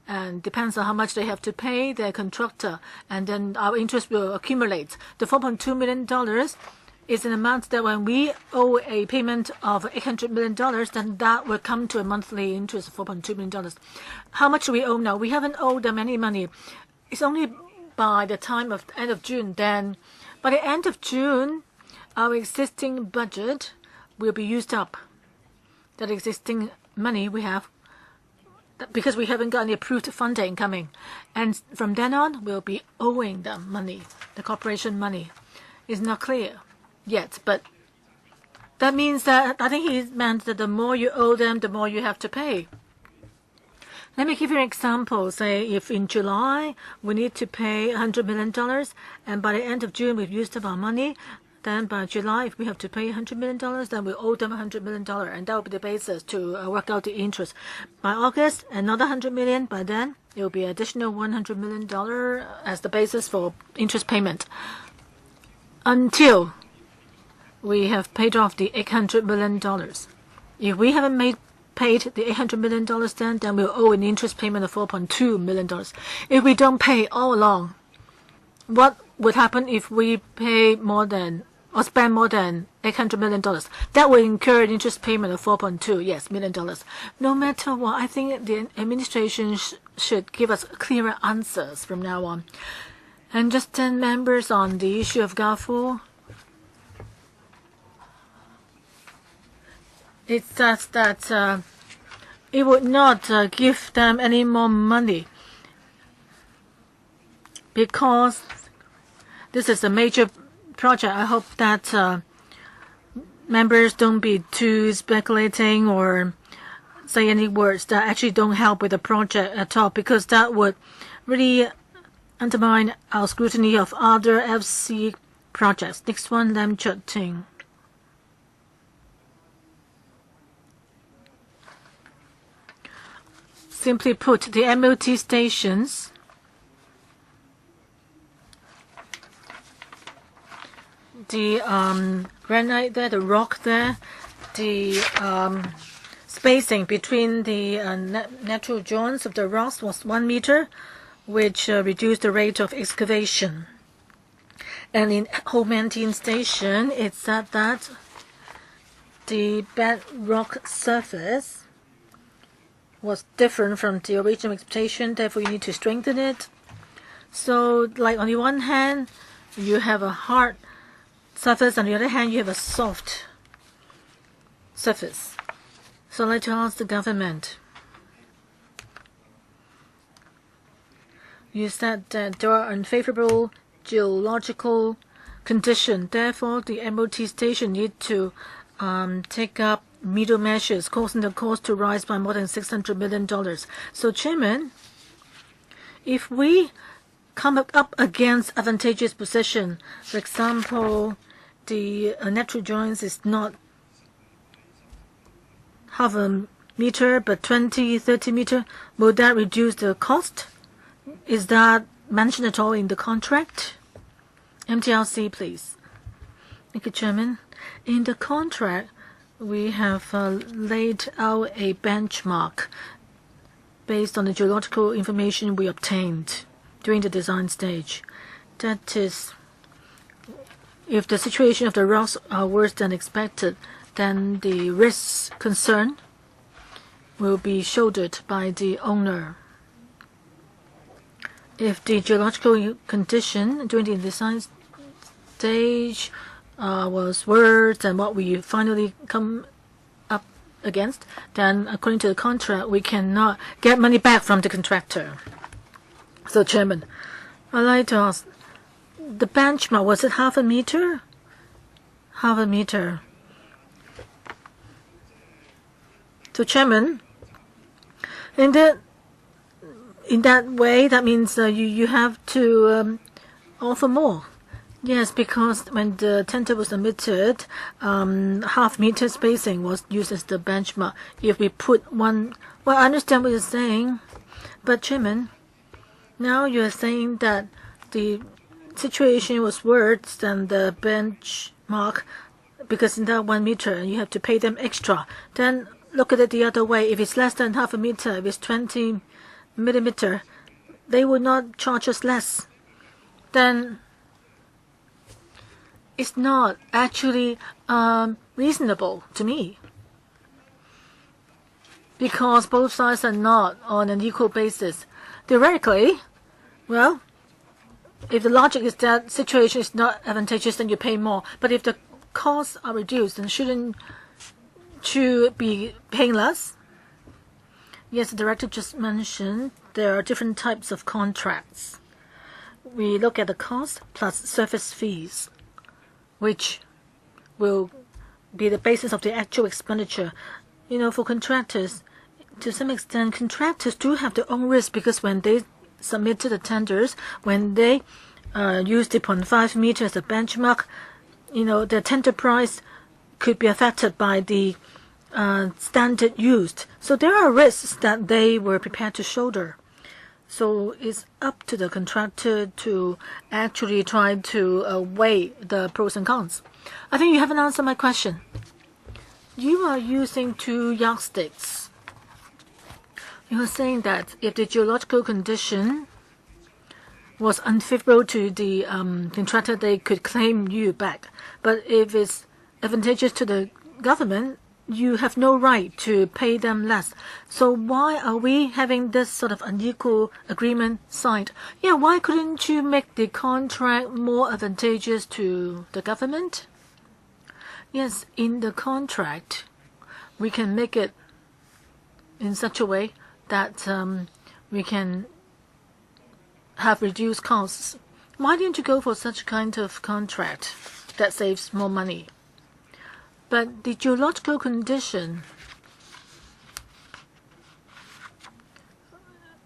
and depends on how much they have to pay their contractor, and then our interest will accumulate. The $4.2 million is an amount that when we owe a payment of $800 million, then that will come to a monthly interest of $4.2 million. How much do we owe now? We haven't owed them any money. It's only by the time of end of June. Then by the end of June, our existing budget will be used up. That existing money we have, because we haven't got any approved funding coming. And from then on, we'll be owing them money. The corporation money is not clear yet, but that means that I think he meant that the more you owe them, the more you have to pay. Let me give you an example. Say if in July we need to pay $100 million, and by the end of June we've used up our money, then by July, if we have to pay $100 million, then we owe them $100 million, and that will be the basis to work out the interest. By August, another $100 million. By then, it will be additional $100 million as the basis for interest payment, until we have paid off the $800 million. If we haven't paid the $800 million, then we'll owe an interest payment of $4.2 million. If we don't pay all along, what would happen if we pay more than or spend more than $800 million? That will incur an interest payment of $4.2 million. No matter what, I think the administration should give us clearer answers from now on. And just 10 members on the issue of GAFO. It says that it would not give them any more money because this is a major project. I hope that members don't be too speculating or say any words that actually don't help with the project at all, because that would really undermine our scrutiny of other FC projects. Next one, Lam Chut Ting. Simply put, the MOT stations the granite there, the rock there, the spacing between the natural joints of the rocks was 1 meter, which reduced the rate of excavation. And in Ho Man Tin Station, it said that the bedrock surface was different from the original expectation, therefore you need to strengthen it. So, like on the one hand, you have a hard surface, on the other hand, you have a soft surface. So I'd like to ask the government. You said that there are unfavorable geological conditions, therefore the MOT station need to take up middle measures, causing the cost to rise by more than $600 million. So, Chairman, if we come up against advantageous position, for example, the natural joints is not half a meter but 20-30 meter, will that reduce the cost? Is that mentioned at all in the contract? MTLC, please. Thank you, Chairman. In the contract, we have laid out a benchmark based on the geological information we obtained during the design stage. That is, if the situation of the rocks are worse than expected, then the risks concerned will be shouldered by the owner. If the geological condition during the design stage was worse than what we finally come up against, then according to the contract, we cannot get money back from the contractor. So, Chairman, I'd like to ask, the benchmark, was it half a meter? Half a meter. So, Chairman, in that way, that means you have to offer more. Yes, because when the tender was submitted, half-meter spacing was used as the benchmark. If we put one, well, I understand what you're saying, but Chairman, now you're saying that the situation was worse than the benchmark because in that 1 meter you have to pay them extra. Then look at it the other way. If it's less than half a meter, if it's 20 millimeter, they would not charge us less. Then it's not actually reasonable to me because both sides are not on an equal basis. Theoretically, well, if the logic is that situation is not advantageous, then you pay more. But if the costs are reduced, then shouldn't you be paying less? Yes, the director just mentioned there are different types of contracts. We look at the cost plus service fees, which will be the basis of the actual expenditure. You know, for contractors, to some extent, contractors do have their own risk because when they submit to the tenders, when they use the 0.5 meter as a benchmark, you know, the tender price could be affected by the standard used. So there are risks that they were prepared to shoulder. So it's up to the contractor to actually try to weigh the pros and cons. I think you haven't answered my question. You are using 2 yardsticks. You are saying that if the geological condition was unfavorable to the contractor, they could claim you back. But if it's advantageous to the government, you have no right to pay them less. So why are we having this sort of unequal agreement signed? Yeah, why couldn't you make the contract more advantageous to the government? Yes, in the contract, we can make it in such a way that we can have reduced costs. Why didn't you go for such kind of contract that saves more money? But the geological condition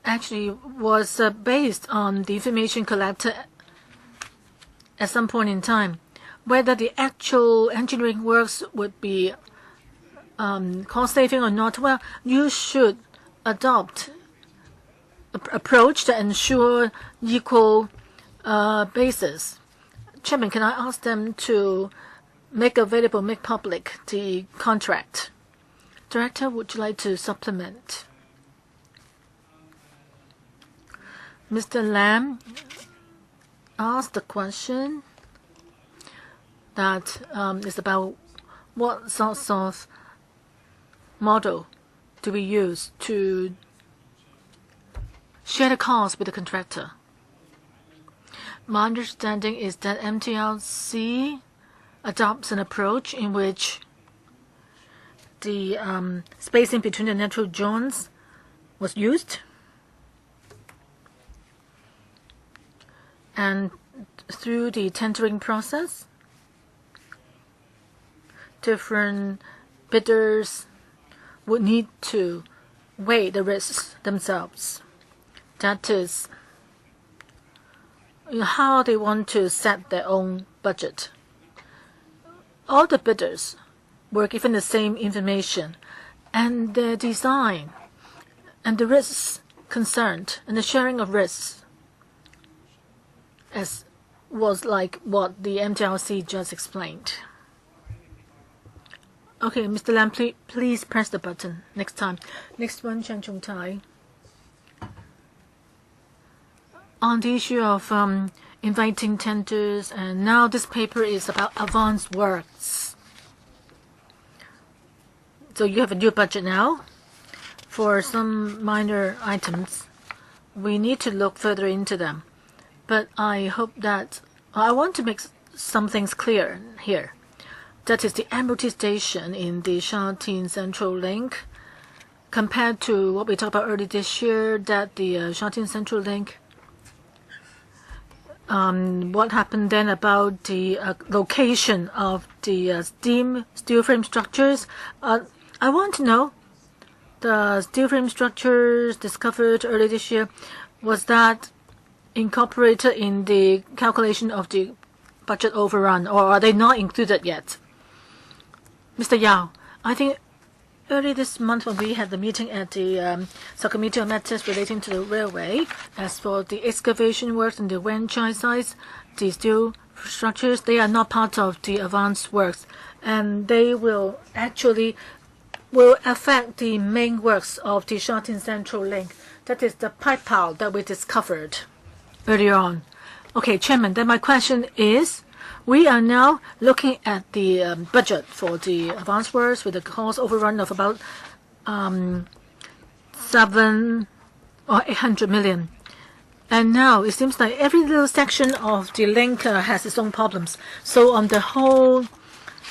actually was based on the information collected at some point in time. Whether the actual engineering works would be cost-saving or not, well, you should adopt an approach to ensure equal basis. Chairman, can I ask them to make available, make public the contract? Director, would you like to supplement? Mr. Lam asked the question that is about what sorts of model do we use to share the cost with the contractor. My understanding is that MTLC adopts an approach in which the spacing between the natural zones was used, and through the tendering process, different bidders would need to weigh the risks themselves. That is, how they want to set their own budget. All the bidders were given the same information, and their design and the risks concerned and the sharing of risks as was like what the MTLC just explained. Okay, Mr. Lam, please press the button next time. Next one, Chang Chung Tai. On the issue of inviting tenders, and now this paper is about advanced works. So you have a new budget now. For some minor items, we need to look further into them. But I hope that I want to make some things clear here. That is the Admiralty Station in the Sha Tin Central Link. Compared to what we talked about earlier this year, that the Sha Tin Central Link, what happened then about the location of the steel frame structures? I want to know, the steel frame structures discovered earlier this year, was that incorporated in the calculation of the budget overrun, or are they not included yet? Mr. Yao, I think early this month when we had the meeting at the subcommittee on matters relating to the railway, as for the excavation works and the Wen Chai sites, the steel structures, they are not part of the advanced works, and they will affect the main works of the Sha Tin Central Link. That is the pipe pile that we discovered earlier on. Okay, Chairman, then my question is, we are now looking at the budget for the advanced works with a cost overrun of about 700 or 800 million. And now it seems like every little section of the link has its own problems. So on the whole,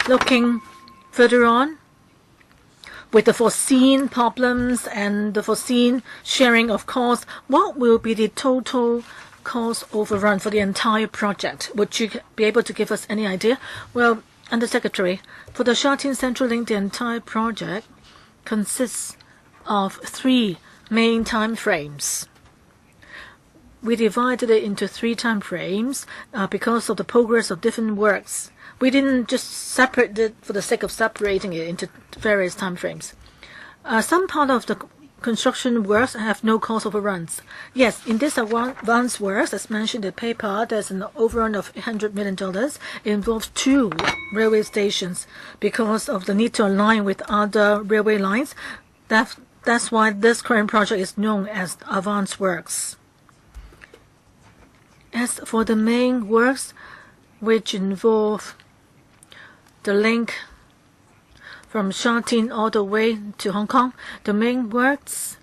looking further on, with the foreseen problems and the foreseen sharing of costs, what will be the total cost overrun for the entire project? Would you be able to give us any idea? Well, Undersecretary, for the Sha Tin Central Link, the entire project consists of 3 main time frames. We divided it into 3 time frames because of the progress of different works. We didn't just separate it for the sake of separating it into various time frames. Some part of the construction works have no cost overruns. Yes, in this advanced works, as mentioned in the paper, there's an overrun of $100 million. It involves 2 railway stations because of the need to align with other railway lines. That's why this current project is known as advanced works. As for the main works, which involve the link from Sha Tin all the way to Hong Kong, the main works,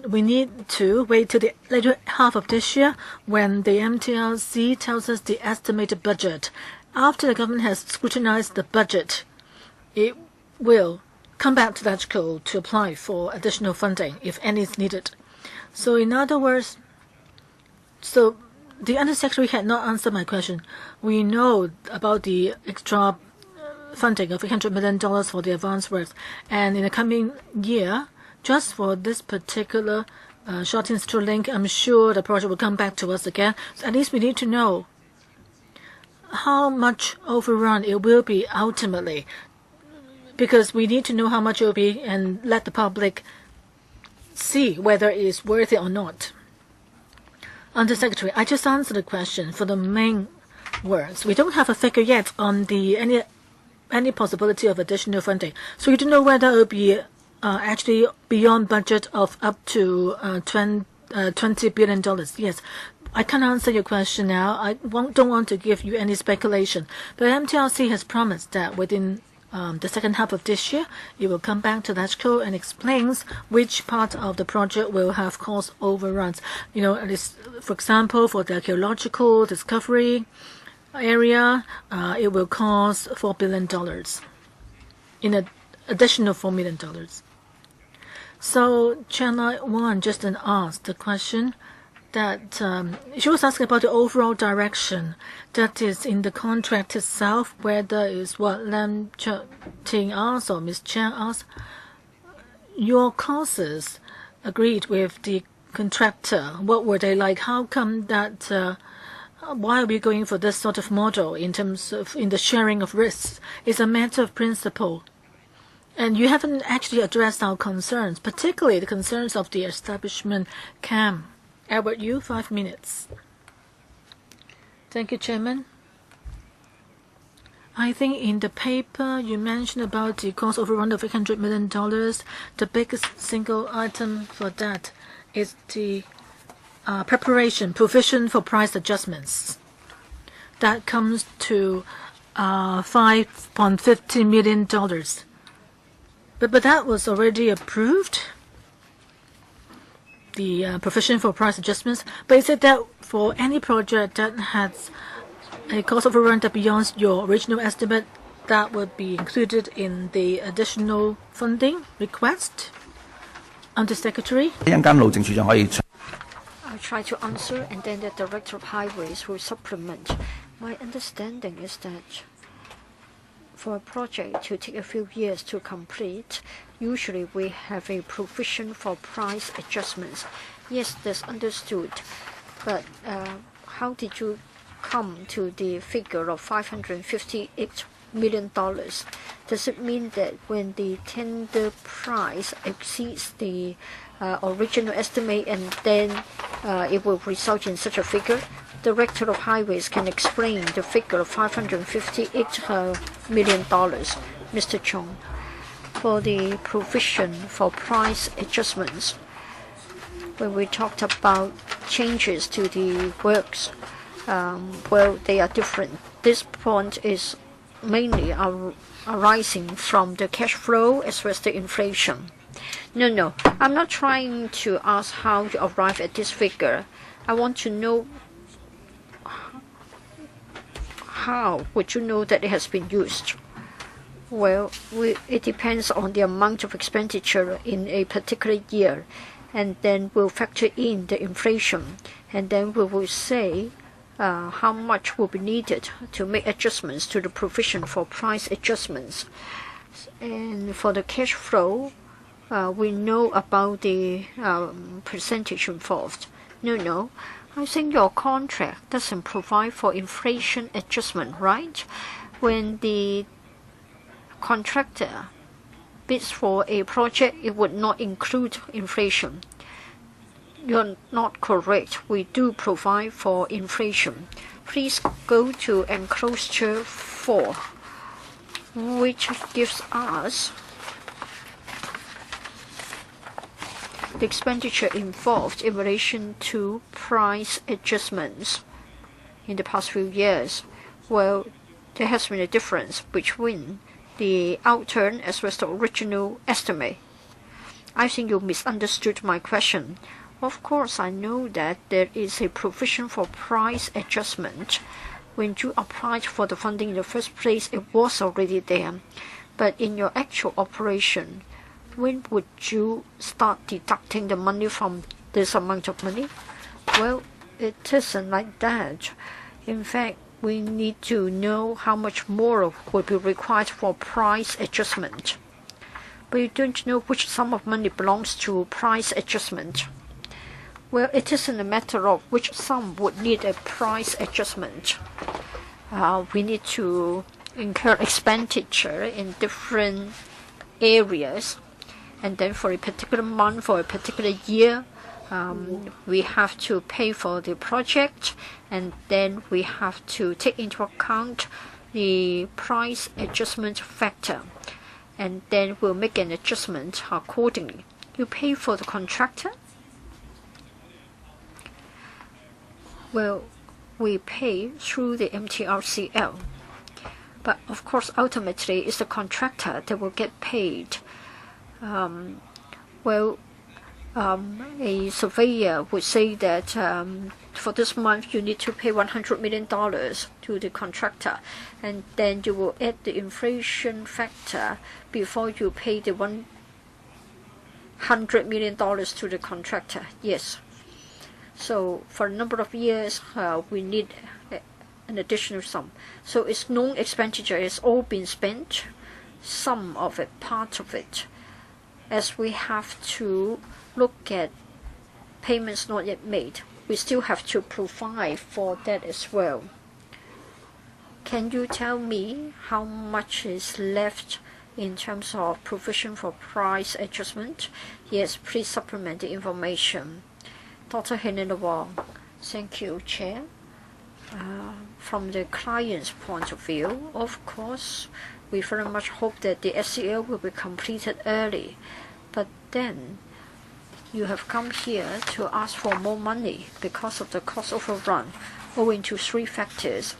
we need to wait till the later half of this year when the MTRC tells us the estimated budget. After the government has scrutinized the budget, it will come back to LegCo to apply for additional funding if any is needed. So in other words, the Undersecretary had not answered my question. We know about the extra funding of $800 million for the advanced works, and in the coming year, just for this particular Sha Tin Central Link, I'm sure the project will come back to us again. So at least we need to know how much overrun it will be ultimately, because we need to know how much it will be and let the public see whether it is worth it or not. Undersecretary, I just answered the question for the main works. We don't have a figure yet on the any possibility of additional funding. So you don't know whether it will be actually beyond budget of up to $20 billion. Yes, I can't answer your question now. I don't want to give you any speculation. But MTRC has promised that within the second half of this year, it will come back to LegCo and explains which part of the project will have cost overruns. You know, for example, for the archaeological discovery area, it will cost $4 billion, in an additional $4 million. So Channel 1 just asked the question that she was asking about the overall direction that is in the contract itself, whether it's what Lam Ting asked or Ms. Chiang asked. Your clauses agreed with the contractor. What were they like? How come that why are we going for this sort of model in terms of in the sharing of risks? It's a matter of principle. And you haven't actually addressed our concerns, particularly the concerns of the establishment camp. Albert, you 5 minutes. Thank you, Chairman. I think in the paper you mentioned about the cost overrun of $800 million. The biggest single item for that is the provision for price adjustments. That comes to $5.50 million. But that was already approved, the provision for price adjustments. But it said that for any project that has a cost overrun that beyond your original estimate, that would be included in the additional funding request? Under Secretary. I'll try to answer, and then the Director of Highways will supplement. My understanding is that for a project to take a few years to complete, usually we have a provision for price adjustments. Yes, that's understood. But how did you come to the figure of $558 million? Does it mean that when the tender price exceeds the original estimate, and then it will result in such a figure? Director of Highways can explain the figure of $558 million. Mr. Chong, for the provision for price adjustments, when we talked about changes to the works, well, they are different. This point is mainly arising from the cash flow as well as the inflation. No, I'm not trying to ask how you arrive at this figure. I want to know how would you know that it has been used? Well, it depends on the amount of expenditure in a particular year, and then we'll factor in the inflation, and then we will say how much will be needed to make adjustments to the provision for price adjustments. And for the cash flow, we know about the percentage involved. No, I think your contract doesn't provide for inflation adjustment, right? When the contractor bids for a project, it would not include inflation. You're not correct. We do provide for inflation. Please go to enclosure 4, which gives us the expenditure involved in relation to price adjustments in the past few years. Well, there has been a difference between the outturn as well as the original estimate. I think you misunderstood my question. Of course, I know that there is a provision for price adjustment. When you applied for the funding in the first place, it was already there. But in your actual operation, when would you start deducting the money from this amount of money? Well, it isn't like that. In fact, we need to know how much more will be required for price adjustment. But you don't know which sum of money belongs to price adjustment. Well, it isn't a matter of which sum would need a price adjustment. We need to incur expenditure in different areas, and then for a particular month, for a particular year, we have to pay for the project, and then we have to take into account the price adjustment factor, and then we'll make an adjustment accordingly. You pay for the contractor? Well, we pay through the MTRCL, but of course ultimately it's the contractor that will get paid. A surveyor would say that for this month you need to pay $100 million to the contractor, and then you will add the inflation factor before you pay the $100 million to the contractor. Yes. So for a number of years, we need an additional sum. So it's known expenditure. It's all been spent, some of it, part of it. As we have to look at payments not yet made, we still have to provide for that as well. Can you tell me how much is left in terms of provision for price adjustment? Yes, please supplement the information. Dr. Helena Wong. Thank you, Chair. From the client's point of view, of course, we very much hope that the SCL will be completed early. But then you have come here to ask for more money because of the cost overrun, owing to 3 factors: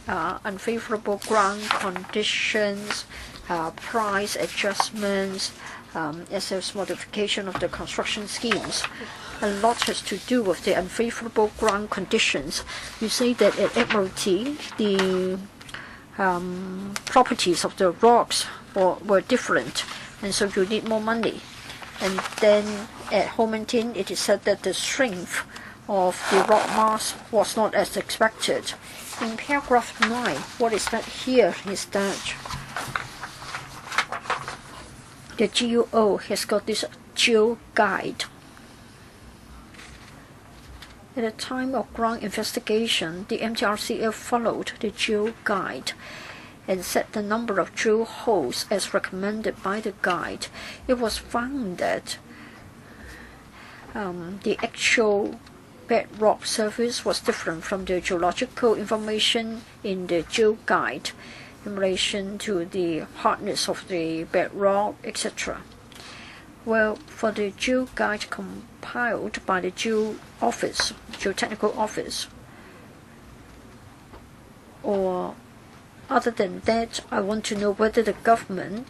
unfavorable ground conditions, price adjustments, SS modification of the construction schemes. A lot has to do with the unfavorable ground conditions. You say that at Admiralty, the properties of the rocks were different, and so you need more money. And then at Homerton, it is said that the strength of the rock mass was not as expected. In paragraph 9, what is that here is that the GUO has got this geo guide. At the time of ground investigation, the MTRCL followed the geo guide and set the number of drill holes as recommended by the guide. It was found that the actual bedrock surface was different from the geological information in the geo guide in relation to the hardness of the bedrock, etc. Well, for the geo guide compiled by the geotechnical office, or other than that, I want to know whether the government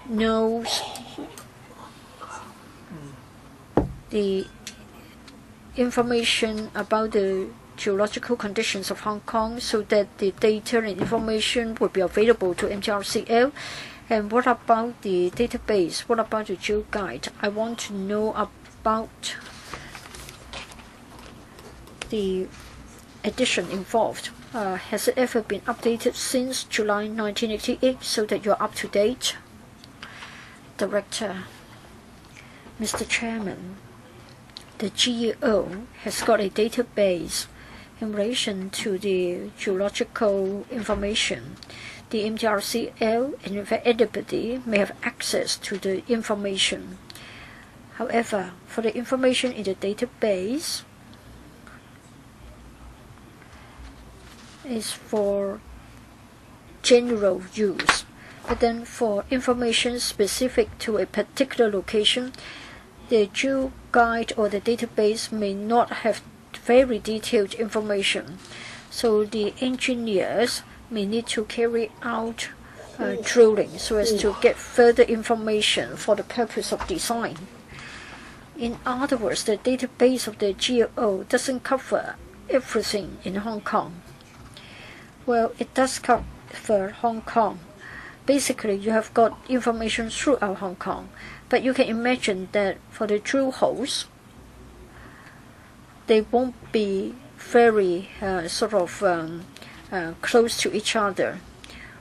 knows the information about the geological conditions of Hong Kong so that the data and information will be available to MTRCL. And what about the database? What about the geo guide? I want to know about the edition involved. Has it ever been updated since July 1988 so that you're up to date? Director, Mr. Chairman, the GEO has got a database in relation to the geological information. The MTRCL and in fact anybody may have access to the information. However, for the information in the database is for general use, but then for information specific to a particular location, the geo guide or the database may not have very detailed information, so the engineers may need to carry out drilling so as to get further information for the purpose of design. In other words, the database of the GEO doesn't cover everything in Hong Kong. Well, it does cover Hong Kong. Basically, you have got information throughout Hong Kong, but you can imagine that for the drill holes, they won't be very close to each other.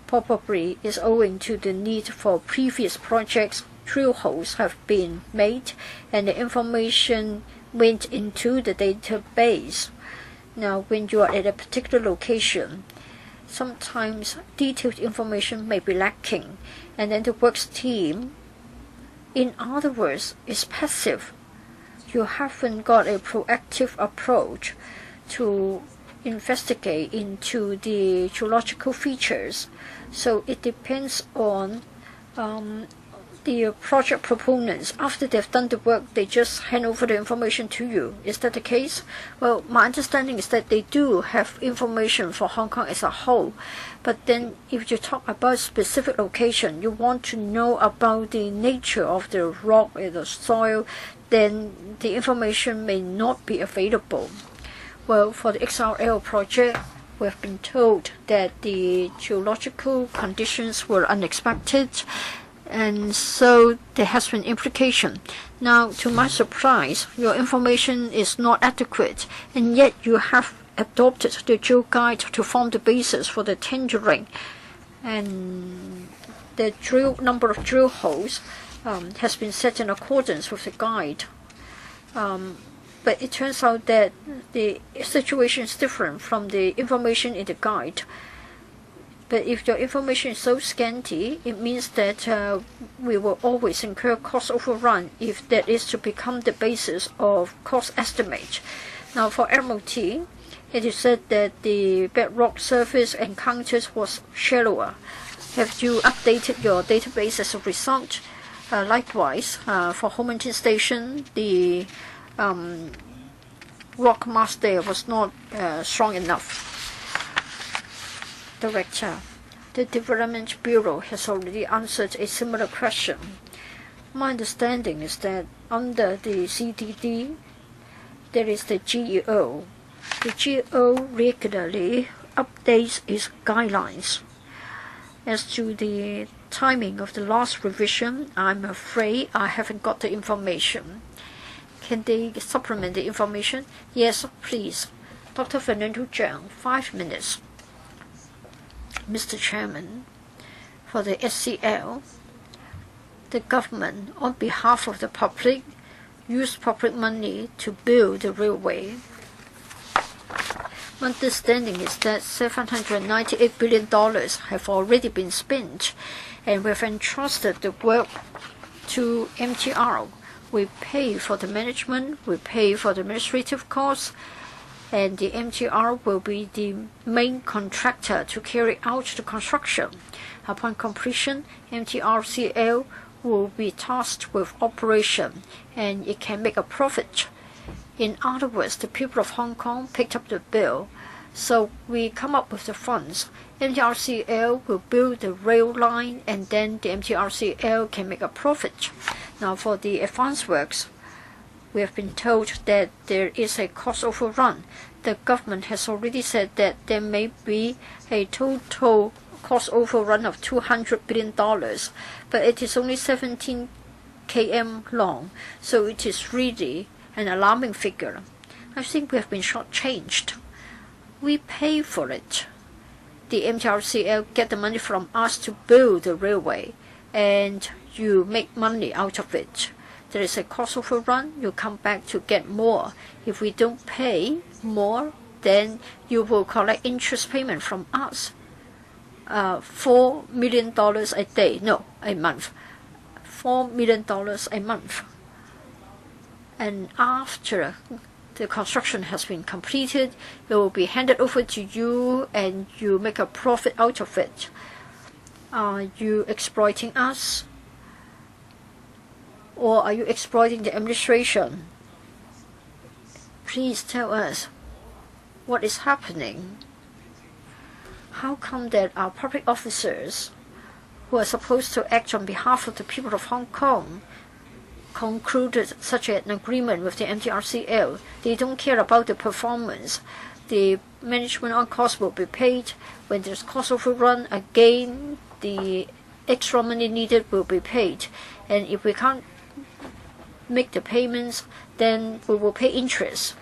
Probably is owing to the need for previous projects. Drill holes have been made and the information went into the database. Now, when you are at a particular location, sometimes detailed information may be lacking, and then the works team, in other words, is passive. You haven't got a proactive approach to investigate into the geological features. So it depends on the project proponents. After they've done the work, they just hand over the information to you. Is that the case? Well, my understanding is that they do have information for Hong Kong as a whole. But then if you talk about specific location, you want to know about the nature of the rock or the soil, then the information may not be available. Well, for the XRL project, we have been told that the geological conditions were unexpected, and so there has been implication. Now, to my surprise, your information is not adequate, and yet you have adopted the geo guide to form the basis for the tendering, and the number of drill holes has been set in accordance with the guide. But it turns out that the situation is different from the information in the guide. But if your information is so scanty, it means that we will always incur cost overrun if that is to become the basis of cost estimate. Now, for Admiralty, it is said that the bedrock surface encountered was shallower. Have you updated your database as a result? Likewise, for Homerton Station, the rock mass there was not strong enough. Director, the Development Bureau has already answered a similar question. My understanding is that under the CDD, there is the GEO. The GEO regularly updates its guidelines. As to the timing of the last revision, I'm afraid I haven't got the information. Can they supplement the information? Yes, please. Dr. Fernando Zhang, 5 minutes. Mr. Chairman, for the SCL, the government, on behalf of the public, used public money to build the railway. My understanding is that $798 billion have already been spent, and we've entrusted the work to MTR. We pay for the management, we pay for the administrative costs, and the MTR will be the main contractor to carry out the construction. Upon completion, MTRCL will be tasked with operation, and it can make a profit. In other words, the people of Hong Kong picked up the bill, so we come up with the funds. MTRCL will build the rail line, and then the MTRCL can make a profit. Now for the advanced works, we have been told that there is a cost overrun. The government has already said that there may be a total cost overrun of $200 billion, but it is only 17 km long, so it is really an alarming figure. I think we have been shortchanged. We pay for it. The MTRCL get the money from us to build the railway, and you make money out of it. There is a cost overrun, you come back to get more. If we don't pay more, then you will collect interest payment from us. $4 million a day, no, a month. $4 million a month. And after the construction has been completed, it will be handed over to you and you make a profit out of it. Are you exploiting us? Or are you exploiting the administration? Please tell us what is happening. How come that our public officers, who are supposed to act on behalf of the people of Hong Kong, concluded such an agreement with the MTRCL? They don't care about the performance. The management on cost will be paid. When there's cost overrun, again, the extra money needed will be paid. And if we can't make the payments, then we will pay interest.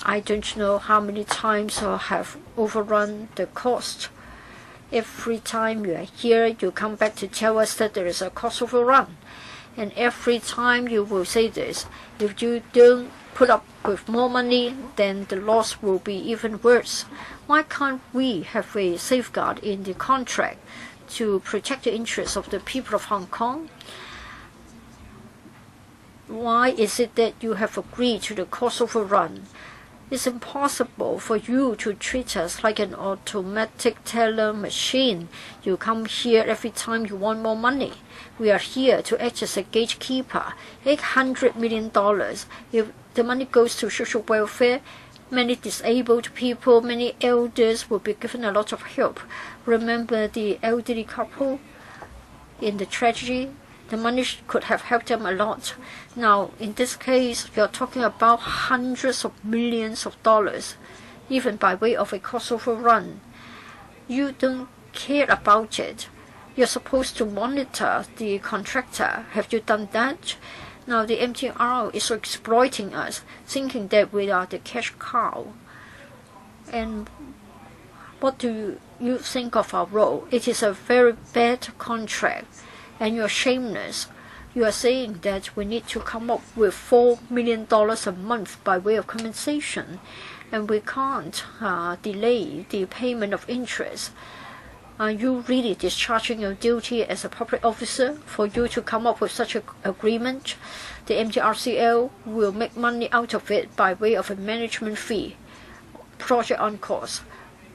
I don't know how many times I have overrun the cost. Every time you are here, you come back to tell us that there is a cost overrun. And every time you will say this, if you don't put up with more money, then the loss will be even worse. Why can't we have a safeguard in the contract to protect the interests of the people of Hong Kong? Why is it that you have agreed to the cost overrun? It's impossible for you to treat us like an automatic teller machine. You come here every time you want more money. We are here to act as a gatekeeper. $800 million. If the money goes to social welfare, many disabled people, many elders will be given a lot of help. Remember the elderly couple in the tragedy? The money could have helped them a lot. Now, in this case, we are talking about hundreds of millions of dollars, even by way of a cost overrun. You don't care about it. You're supposed to monitor the contractor. Have you done that? Now, the MTR is exploiting us, thinking that we are the cash cow. And what do you think of our role? It is a very bad contract. And you're shameless. You are saying that we need to come up with $4 million a month by way of compensation, and we can't delay the payment of interest. Are you really discharging your duty as a public officer for you to come up with such an agreement? The MTRCL will make money out of it by way of a management fee, project on cost.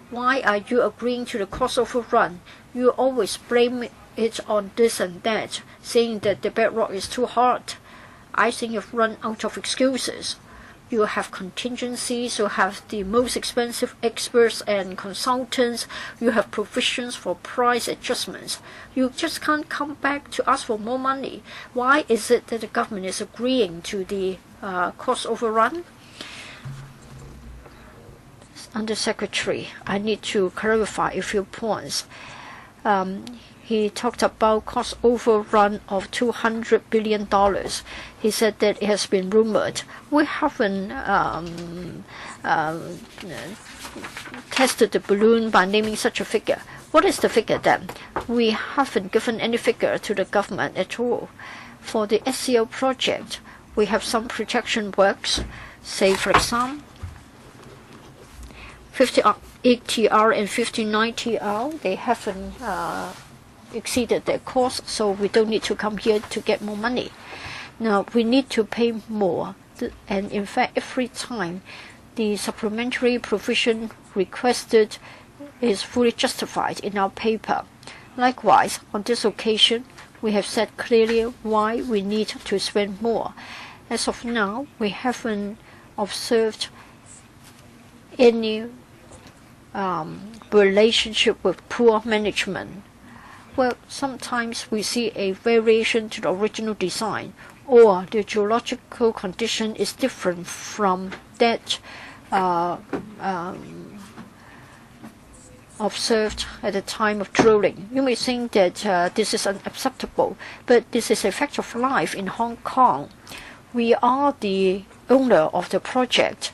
Why are you agreeing to the cost overrun? You always blame it on this and that, saying that the bedrock is too hard. I think you've run out of excuses. You have contingencies, you have the most expensive experts and consultants, you have provisions for price adjustments. You just can't come back to ask for more money. Why is it that the government is agreeing to the cost overrun? Undersecretary, I need to clarify a few points. He talked about cost overrun of $200 billion. He said that it has been rumored. We haven't tested the balloon by naming such a figure. What is the figure then? We haven't given any figure to the government at all. For the SCL project, we have some protection works. Say, for example, 58TR and 59TR, they haven't exceeded their cost, so we don't need to come here to get more money. Now, we need to pay more, and in fact, every time the supplementary provision requested is fully justified in our paper. Likewise, on this occasion, we have said clearly why we need to spend more. As of now, we haven't observed any relationship with poor management. Well, sometimes we see a variation to the original design, or the geological condition is different from that observed at the time of drilling. You may think that this is unacceptable, but this is a fact of life in Hong Kong. We are the owner of the project.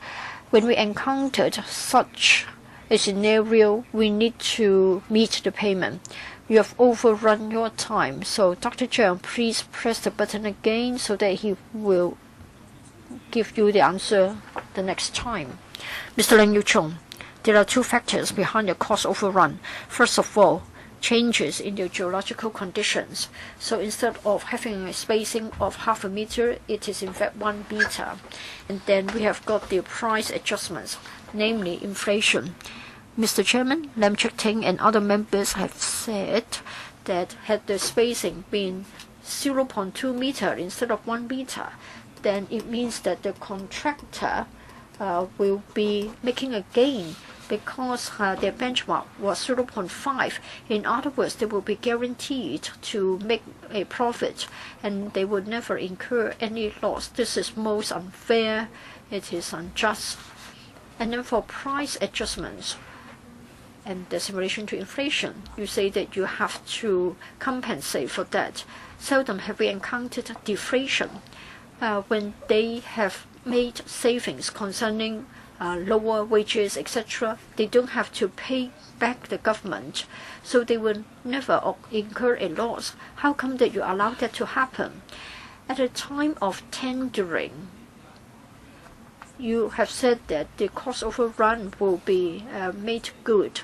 When we encountered such a scenario, we need to meet the payment. You have overrun your time, so Dr. Zhang, please press the button again so that he will give you the answer the next time. Mr. Len Yu-chung, there are two factors behind the cost overrun. First of all, changes in the geological conditions. So instead of having a spacing of half a meter, it is in fact 1 meter. And then we have got the price adjustments, namely inflation. Mr. Chairman, Lam Cheuk Ting and other members have said that had the spacing been 0.2 meter instead of 1 meter, then it means that the contractor will be making a gain because their benchmark was 0.5. In other words, they will be guaranteed to make a profit and they would never incur any loss. This is most unfair. It is unjust. And then for price adjustments, and that's in relation to inflation, you say that you have to compensate for that. Seldom have we encountered deflation when they have made savings concerning lower wages, etc. They don't have to pay back the government, so they will never incur a loss. How come that you allow that to happen? At the time of tendering, you have said that the cost overrun will be made good.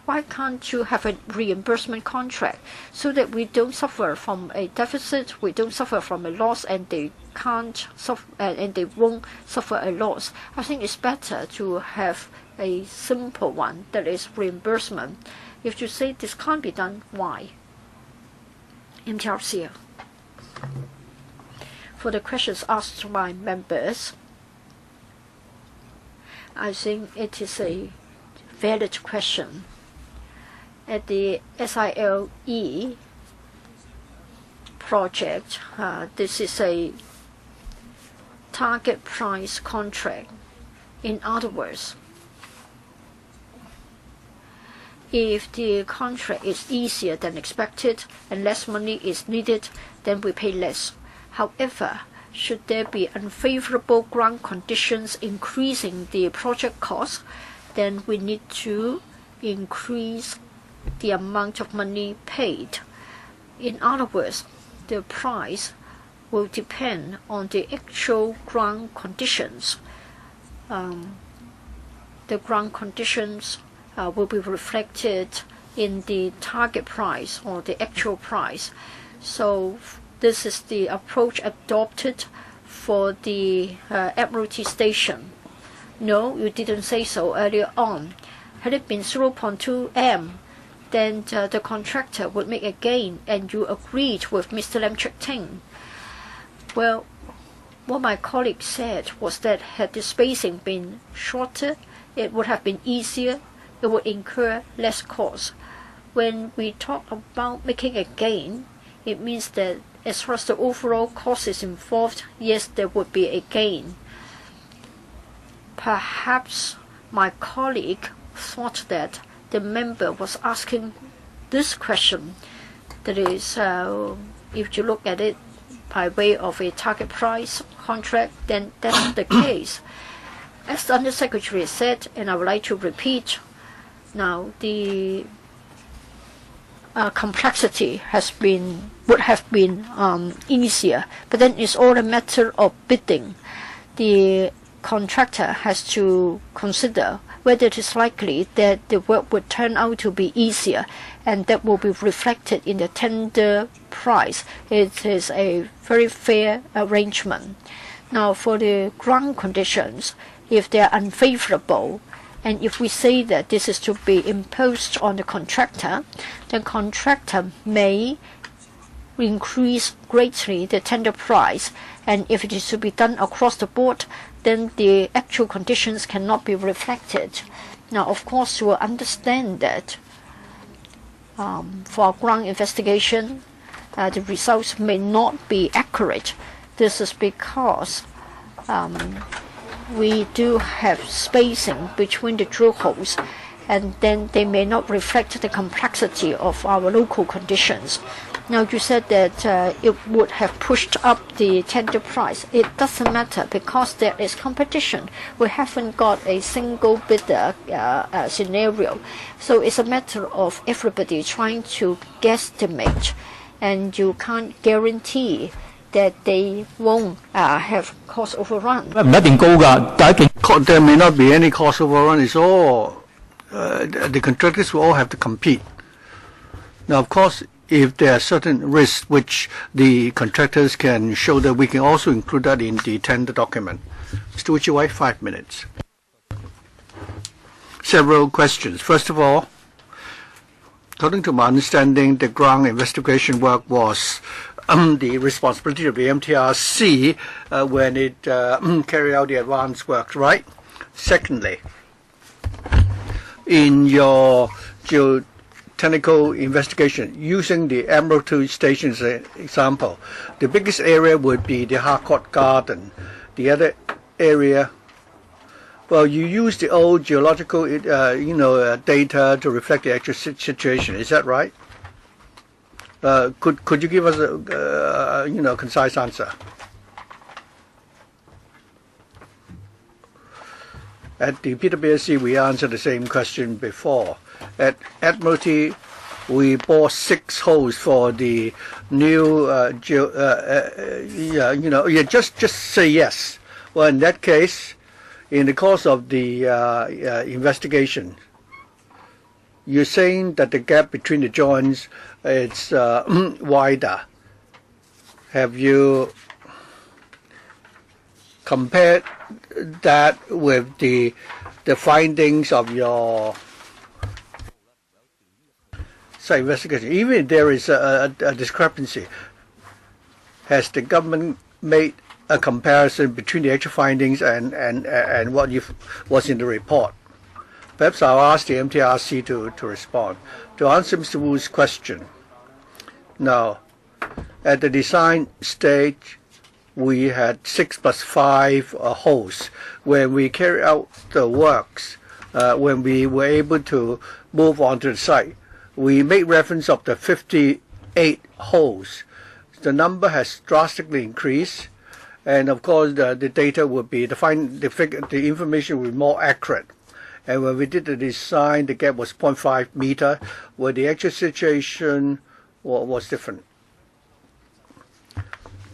Why can't you have a reimbursement contract so that we don't suffer from a deficit, we don't suffer from a loss, and they can't suffer, and they won't suffer a loss? I think it's better to have a simple one, that is reimbursement. If you say this can't be done, why? MTRC. For the questions asked by members, I think it is a valid question. At the SILE project, this is a target price contract. In other words, if the contract is easier than expected and less money is needed, then we pay less. However, should there be unfavorable ground conditions increasing the project cost, then we need to increase the amount of money paid. In other words, the price will depend on the actual ground conditions. The ground conditions will be reflected in the target price or the actual price. So this is the approach adopted for the Admiralty Station. No, you didn't say so earlier on. Had it been 0.2 m, then the contractor would make a gain, and you agreed with Mr. Lam Cheuk Ting. Well, What my colleague said was that had the spacing been shorter, it would have been easier, it would incur less cost. When we talk about making a gain, it means that as far as the overall cost is involved, yes, there would be a gain. Perhaps my colleague thought that the member was asking this question. That is, if you look at it by way of a target price contract, then that's the case. As the Undersecretary said, and I would like to repeat, now the complexity would have been easier, but then it's all a matter of bidding. The contractor has to consider whether it is likely that the work would turn out to be easier, and that will be reflected in the tender price. It is a very fair arrangement. Now, for the ground conditions, if they are unfavorable, and if we say that this is to be imposed on the contractor, the contractor may increase greatly the tender price, and if it is to be done across the board, then the actual conditions cannot be reflected. Now, of course, you will understand that for ground investigation, the results may not be accurate. This is because we do have spacing between the drill holes, and then they may not reflect the complexity of our local conditions. Now, you said that it would have pushed up the tender price. It doesn't matter because there is competition. We haven't got a single bidder scenario. So it's a matter of everybody trying to guesstimate, and you can't guarantee that they won't have cost overrun. There may not be any cost overrun. It's all the contractors will all have to compete. Now, of course, if there are certain risks which the contractors can show, that we can also include that in the tender document. Mr. Uchiwai, 5 minutes. Several questions. First of all, according to my understanding, the ground investigation work was the responsibility of the MTRC when it carried out the advance work, right? Secondly, in your geotechnical investigation, using the Admiralty Station as an example, the biggest area would be the Harcourt Garden. The other area, well, you use the old geological data to reflect the actual situation. Is that right? Could you give us a concise answer? At the PWSC, we answered the same question before. At Admiralty, we bore 6 holes for the new just say yes. Well, in that case, in the course of the investigation, you're saying that the gap between the joints is wider. Have you compared that with the findings of your site investigation? Even if there is a discrepancy, has the government made a comparison between the actual findings and what was in the report? Perhaps I'll ask the MTRC to respond. To answer Mr. Wu's question, now, at the design stage, we had 6 + 5 holes. When we carried out the works, when we were able to move on to the site, we made reference of the 58 holes. The number has drastically increased, and of course the data would be the information will be more accurate. And when we did the design, the gap was 0.5 meter, where the actual situation was different.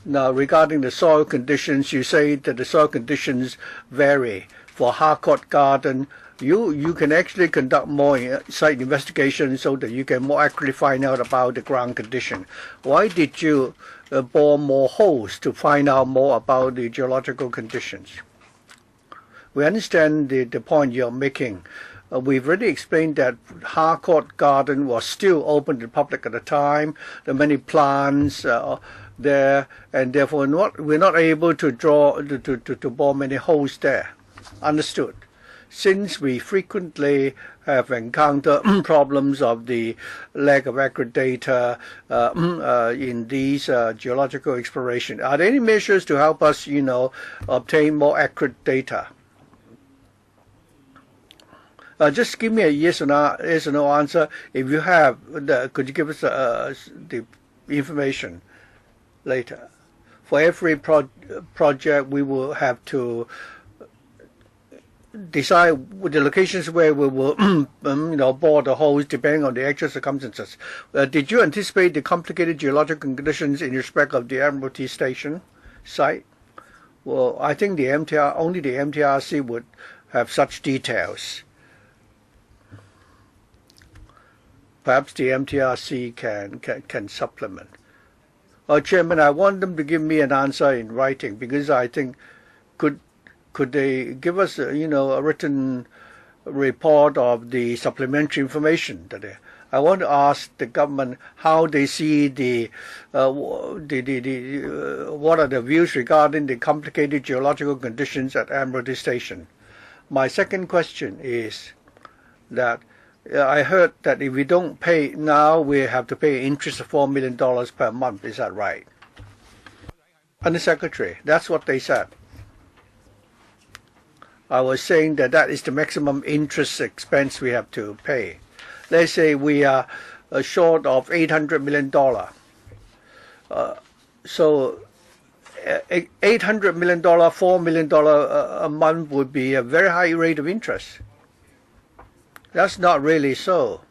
Now, regarding the soil conditions, you say that the soil conditions vary. For Harcourt Garden, you can actually conduct more site investigations so that you can more accurately find out about the ground condition. Why did you bore more holes to find out more about the geological conditions? We understand the point you're making. We've already explained that Harcourt Garden was still open to the public at the time. There are many plants, there, and therefore we're not able to bore many holes there. Understood. Since we frequently have encountered problems of the lack of accurate data in these geological exploration, are there any measures to help us, obtain more accurate data? Just give me a yes or no answer. If you have, could you give us the information later? For every project, we will have to decide the locations where we will bore the holes depending on the actual circumstances. Did you anticipate the complicated geological conditions in respect of the Admiralty Station site? Well, I think only the MTRC would have such details. Perhaps the MTRC can supplement. Chairman, I want them to give me an answer in writing, because I think could they give us a written report of the supplementary information that I want to ask the government how they see what are the views regarding the complicated geological conditions at Admiralty Station. My second question is that I heard that if we don't pay now, we have to pay interest of $4 million per month. Is that right? Under Secretary, that's what they said. I was saying that is the maximum interest expense we have to pay. Let's say we are short of $800 million. So $800 million, $4 million a month would be a very high rate of interest. That's not really so.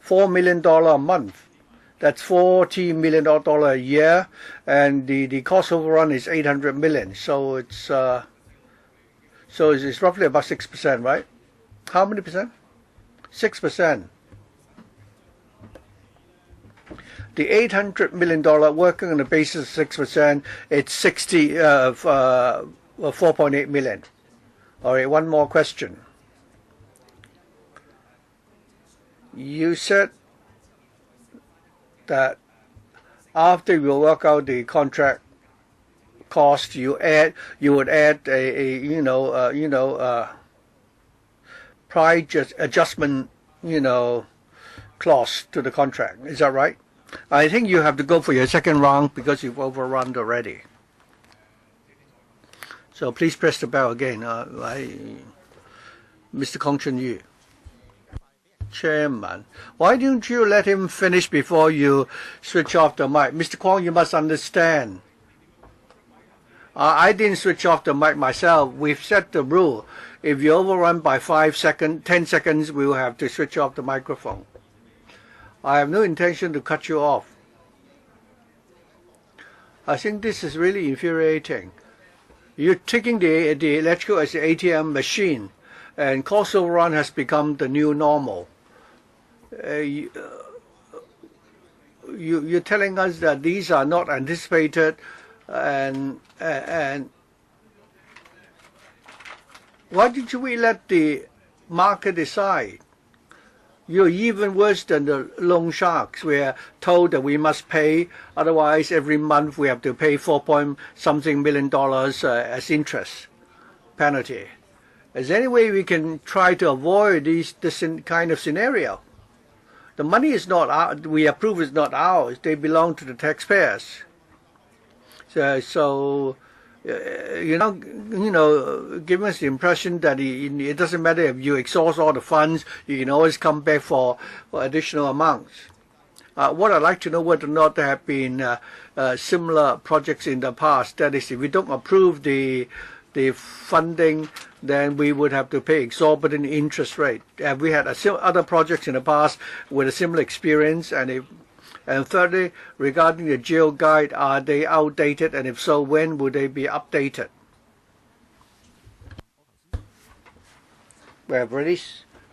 $4 million a month. That's $40 million a year, and the cost overrun is $800 million. So it's roughly about 6%, right? How many percent? 6%. The $800 million working on the basis of 6%, it's 4.8 million. All right, one more question. You said that after you work out the contract cost, you would add a price adjustment clause to the contract. Is that right? I think you have to go for your second round because you've overrun already. So please press the bell again. Mr. Kong Chun Yu. Chairman, why don't you let him finish before you switch off the mic? Mr. Kwong, you must understand. I didn't switch off the mic myself. We've set the rule. If you overrun by 10 seconds, we will have to switch off the microphone. I have no intention to cut you off. I think this is really infuriating. You're taking the electrical as the ATM machine, and cost overrun has become the new normal. You're telling us that these are not anticipated, and why did we let the market decide? You're even worse than the loan sharks. We're told that we must pay, otherwise every month we have to pay $4.something million as interest penalty. Is there any way we can try to avoid this kind of scenario? The money is not ours. We approve is not ours. They belong to the taxpayers. So giving us the impression that it doesn't matter if you exhaust all the funds, you can always come back for additional amounts. What I'd like to know whether or not there have been similar projects in the past. That is, if we don't approve the funding, then we would have to pay exorbitant interest rate. Have we had other projects in the past with a similar experience? And thirdly, regarding the geo guide, are they outdated? And if so, when would they be updated? We have already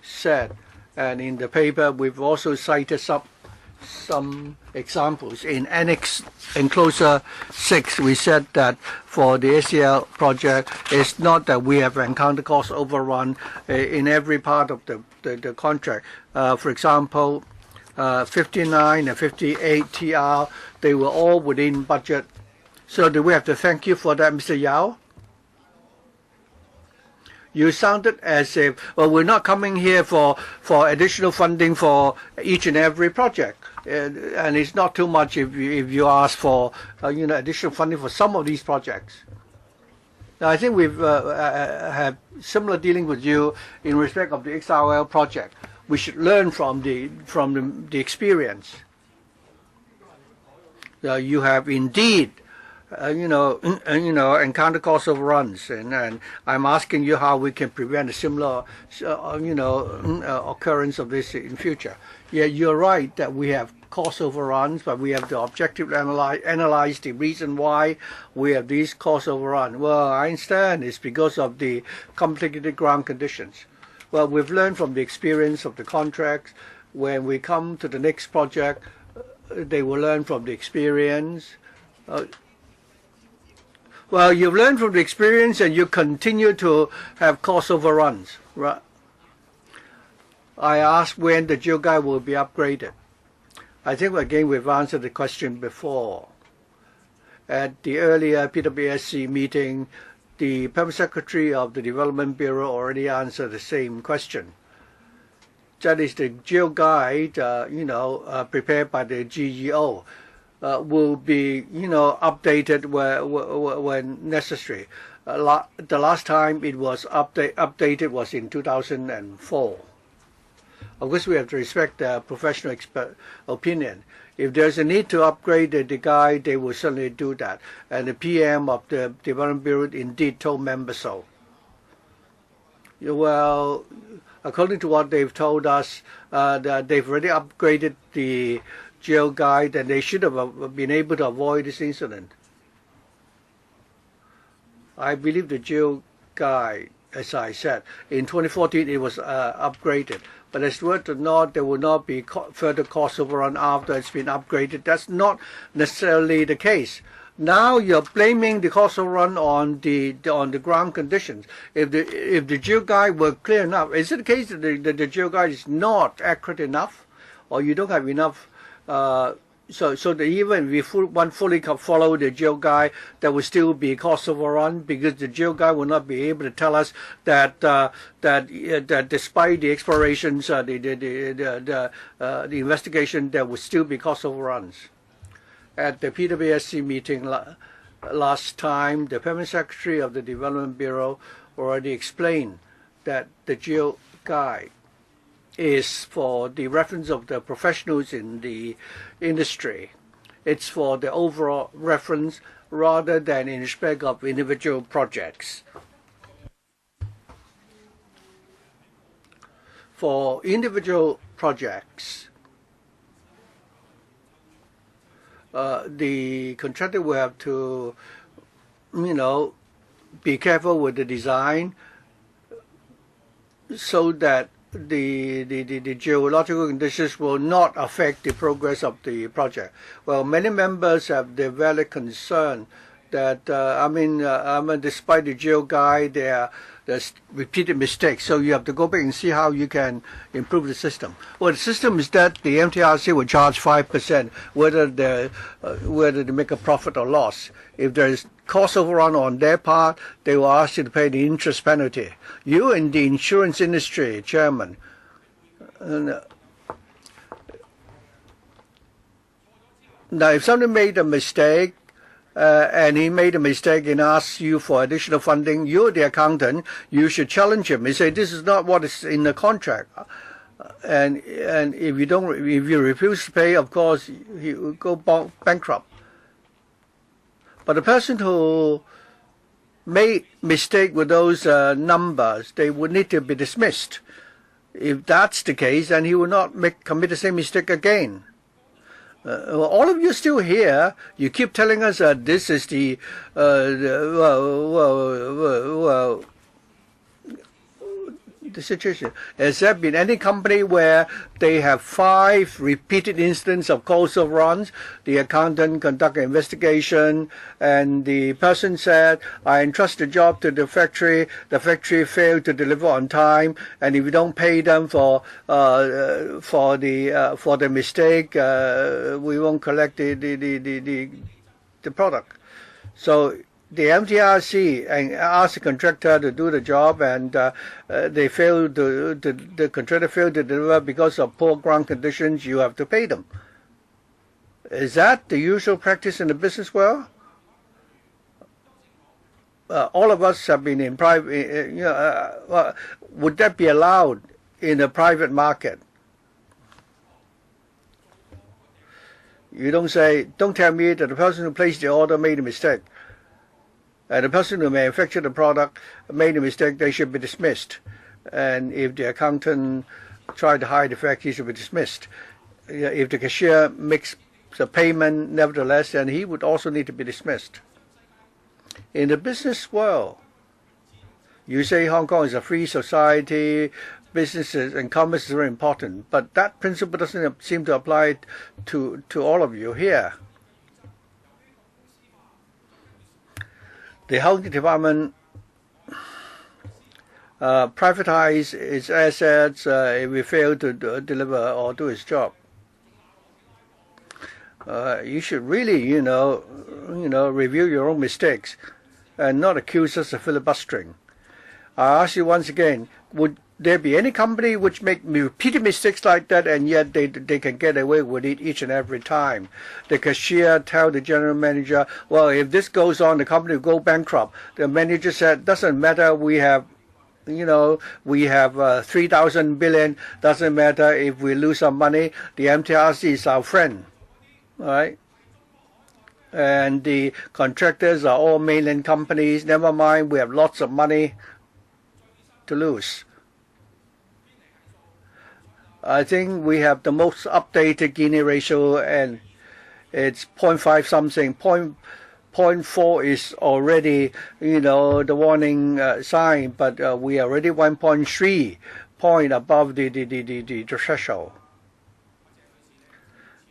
said, and in the paper we've also cited some examples. In Annex Enclosure 6, we said that for the ACL project, it's not that we have encountered cost overrun in every part of the contract. For example, 59 and 58 TR, they were all within budget. So do we have to thank you for that, Mr. Yao? You sounded as if, well, we're not coming here for additional funding for each and every project. And it's not too much if you ask for additional funding for some of these projects. Now, I think we've had similar dealing with you in respect of the XRL project. We should learn from the experience. You have indeed encounter cost overruns, and I'm asking you how we can prevent a similar, occurrence of this in future. Yeah, you're right that we have cost overruns, but we have to objectively analyze the reason why we have these cost overruns. Well, I understand it's because of the complicated ground conditions. Well, we've learned from the experience of the contracts. When we come to the next project, they will learn from the experience. Well, you've learned from the experience and you continue to have cost overruns, right? I asked when the geoguide will be upgraded. I think, again, we've answered the question before. At the earlier PWSC meeting, the Permanent Secretary of the Development Bureau already answered the same question. That is, the geoguide, prepared by the GEO, will be, updated when necessary. The last time it was updated was in 2004. Of course, we have to respect the professional opinion. If there's a need to upgrade the guide, they will certainly do that. And the PM of the Development Bureau indeed told members so. Well, according to what they've told us, that they've already upgraded the Geo Guide, and they should have been able to avoid this incident. I believe the Geo Guide, as I said, in 2014 it was upgraded. But as word or not, there will not be further cost overrun after it's been upgraded. That's not necessarily the case. Now you're blaming the cost overrun on the ground conditions. If the geoguide were clear enough, is it the case that the geoguide is not accurate enough, or you don't have enough? So that even if one fully can follow the geoguide, there will still be cost overrun because the geoguide will not be able to tell us that despite the explorations, the investigation, there will still be cost overruns. At the PWSC meeting last time, the Permanent Secretary of the Development Bureau already explained that the geoguide is for the reference of the professionals in the industry. It's for the overall reference rather than in respect of individual projects. For individual projects, the contractor will have to, be careful with the design so that the geological conditions will not affect the progress of the project. Well, many members have the valid concern that, despite the geoguide, there's repeated mistakes. So you have to go back and see how you can improve the system. Well, the system is that the MTRC will charge 5%, whether they make a profit or loss. If there is cost overrun on their part, they will ask you to pay the interest penalty. You in the insurance industry, Chairman, now if somebody made a mistake, and he made a mistake and asked you for additional funding, you're the accountant, you should challenge him. You say, this is not what is in the contract. And if you refuse to pay, of course, he will go bankrupt. But the person who made mistake with those numbers, they would need to be dismissed. If that's the case, then he will not commit the same mistake again. All of you still here. You keep telling us that this is the the situation. Has there been any company where they have 5 repeated instances of cost overruns? The accountant conduct an investigation, and the person said, I entrust the job to the factory failed to deliver on time, and if you don't pay them for the mistake, we won't collect the product. So the MTRC asked the contractor to do the job, and the contractor failed to deliver because of poor ground conditions. You have to pay them. Is that the usual practice in the business world? All of us have been in private. Would that be allowed in a private market? You don't tell me that the person who placed the order made a mistake. And the person who manufactured the product made a mistake, they should be dismissed. And if the accountant tried to hide the fact, he should be dismissed. If the cashier makes the payment nevertheless, then he would also need to be dismissed. In the business world, you say Hong Kong is a free society, businesses and commerce is very important, but that principle doesn't seem to apply to all of you here. The housing department privatize its assets if we fail to deliver or do its job. You should really, review your own mistakes and not accuse us of filibustering. I ask you once again, would there be any company which make repeated mistakes like that, and yet they can get away with it each and every time? The cashier tell the general manager, well, if this goes on, the company will go bankrupt. The manager said, doesn't matter, we have 3,000 billion, doesn't matter if we lose some money, the MTRC is our friend, all right? And the contractors are all mainland companies, never mind, we have lots of money to lose. I think we have the most updated Gini ratio, and it's 0.5 something. 0.4 is already, the warning sign, but we are already 1.3 point above the threshold.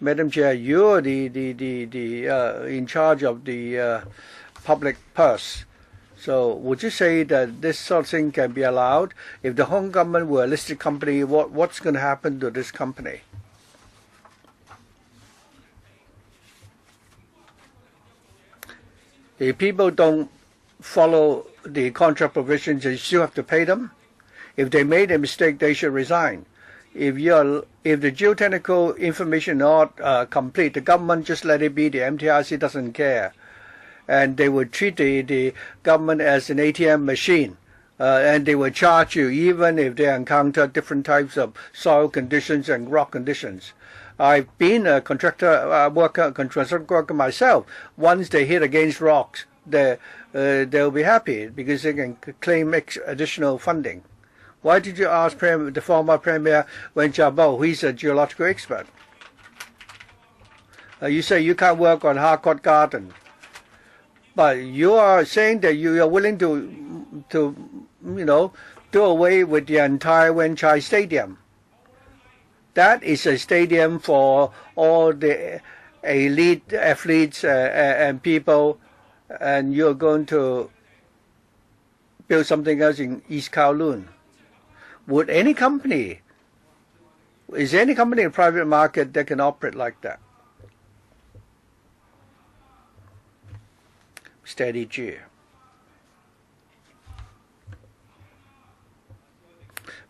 Madam Chair, you're the in charge of the public purse. So would you say that this sort of thing can be allowed? If the Hong Kong government were a listed company, what's going to happen to this company? If people don't follow the contract provisions, you still have to pay them. If they made a mistake, they should resign. If the geotechnical information not complete, the government just let it be. The MTRC doesn't care. And they would treat the government as an ATM machine, and they would charge you even if they encounter different types of soil conditions and rock conditions. I've been a construction worker myself. Once they hit against rocks, they'll be happy because they can claim additional funding. Why did you ask the former Premier Wen Jiabao, he's a geological expert? You say you can't work on Harcourt Garden. But you are saying that you are willing to do away with the entire Wan Chai Stadium. That is a stadium for all the elite athletes and people, and you're going to build something else in East Kowloon. Is there any company in the private market that can operate like that? Steady G.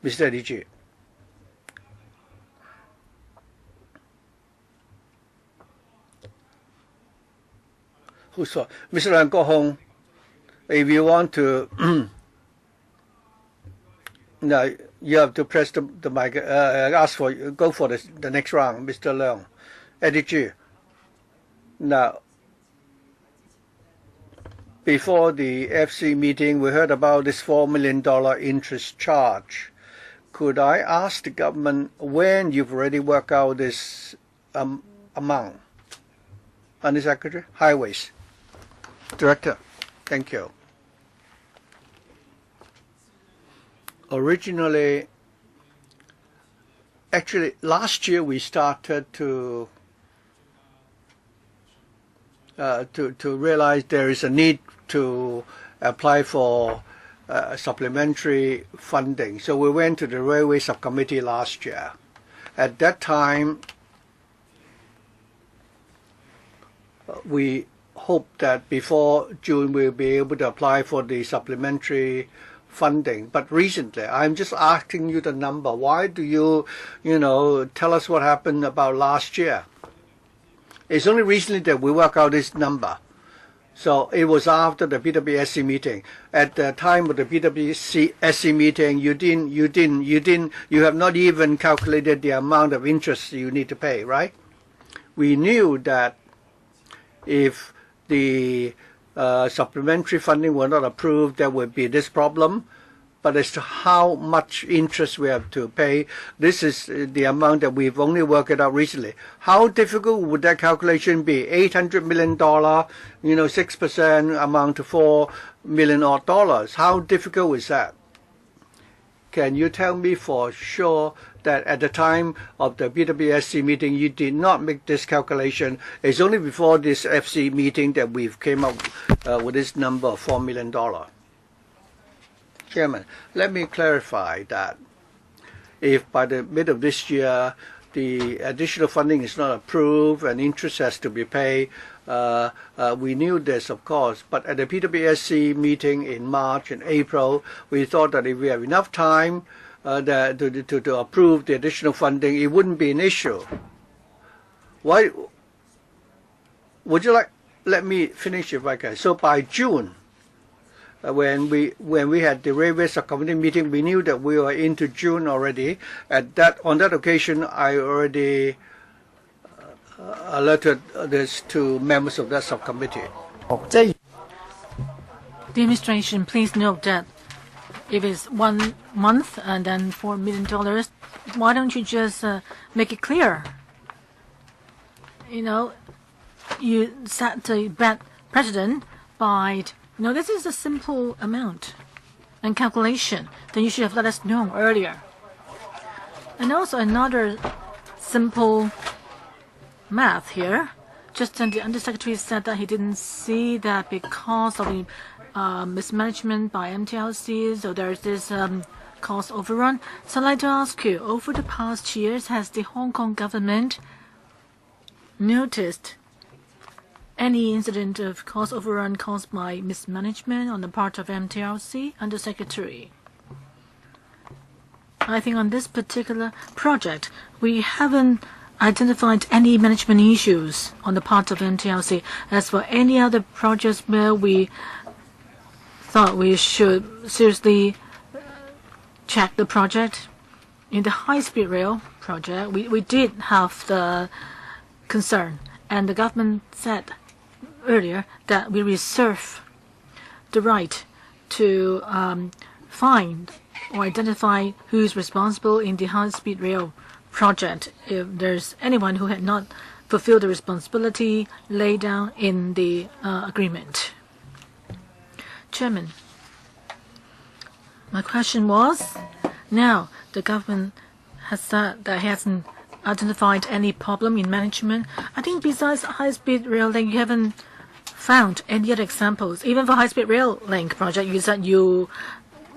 Mr. DG. Who's for? Mr. Leung Kok-hong, if you want to, no, you have to press the mic, go for the next round, Mr. Leung. Eddie G. Now, before the FC meeting, we heard about this $4 million interest charge. Could I ask the government when you've already worked out this amount? Under Secretary, Highways. Director, thank you. originally, actually last year we started to realize there is a need to apply for supplementary funding. So we went to the Railway Subcommittee last year. At that time, we hoped that before June we'll be able to apply for the supplementary funding. But recently, I'm just asking you the number. Why do you tell us what happened about last year? It's only recently that we work out this number. So it was after the PWSC meeting. At the time of the PWSC meeting, you have not even calculated the amount of interest you need to pay, right? We knew that if the supplementary funding were not approved, there would be this problem. But as to how much interest we have to pay, this is the amount that we've only worked it out recently. How difficult would that calculation be? $800 million, 6% amount to $4 million odd dollars. How difficult is that? Can you tell me for sure that at the time of the PWSC meeting, you did not make this calculation? It's only before this FC meeting that we've came up with this number of $4 million. Chairman, let me clarify that if by the mid of this year the additional funding is not approved and interest has to be paid, we knew this, of course. But at the PWSC meeting in March and April, we thought that if we have enough time to approve the additional funding, it wouldn't be an issue. Why? Would you let me finish if I can? So by June, when we had the Railway Subcommittee meeting, we knew that we were into June already. On that occasion, I already alerted this to members of that subcommittee. The administration, please note that if it's 1 month and then $4 million, why don't you just make it clear? You set a bad precedent by. No, this is a simple amount and calculation. Then you should have let us know earlier. And also another simple math here. Just then the Undersecretary said that he didn't see that because of the mismanagement by MTLC, so there's this cost overrun. So I'd like to ask you, over the past years, has the Hong Kong government noticed any incident of cost overrun caused by mismanagement on the part of MTRC Undersecretary? I think on this particular project, we haven't identified any management issues on the part of MTRC. As for any other projects where we thought we should seriously check the project, in the high-speed rail project, we did have the concern, and the government said earlier that we reserve the right to find or identify who is responsible in the high-speed rail project if there's anyone who had not fulfilled the responsibility laid down in the agreement. Chairman, my question was, now the government has said that it hasn't identified any problem in management. I think besides high-speed rail link, you haven't found any other examples. Even for high-speed rail link project, you said you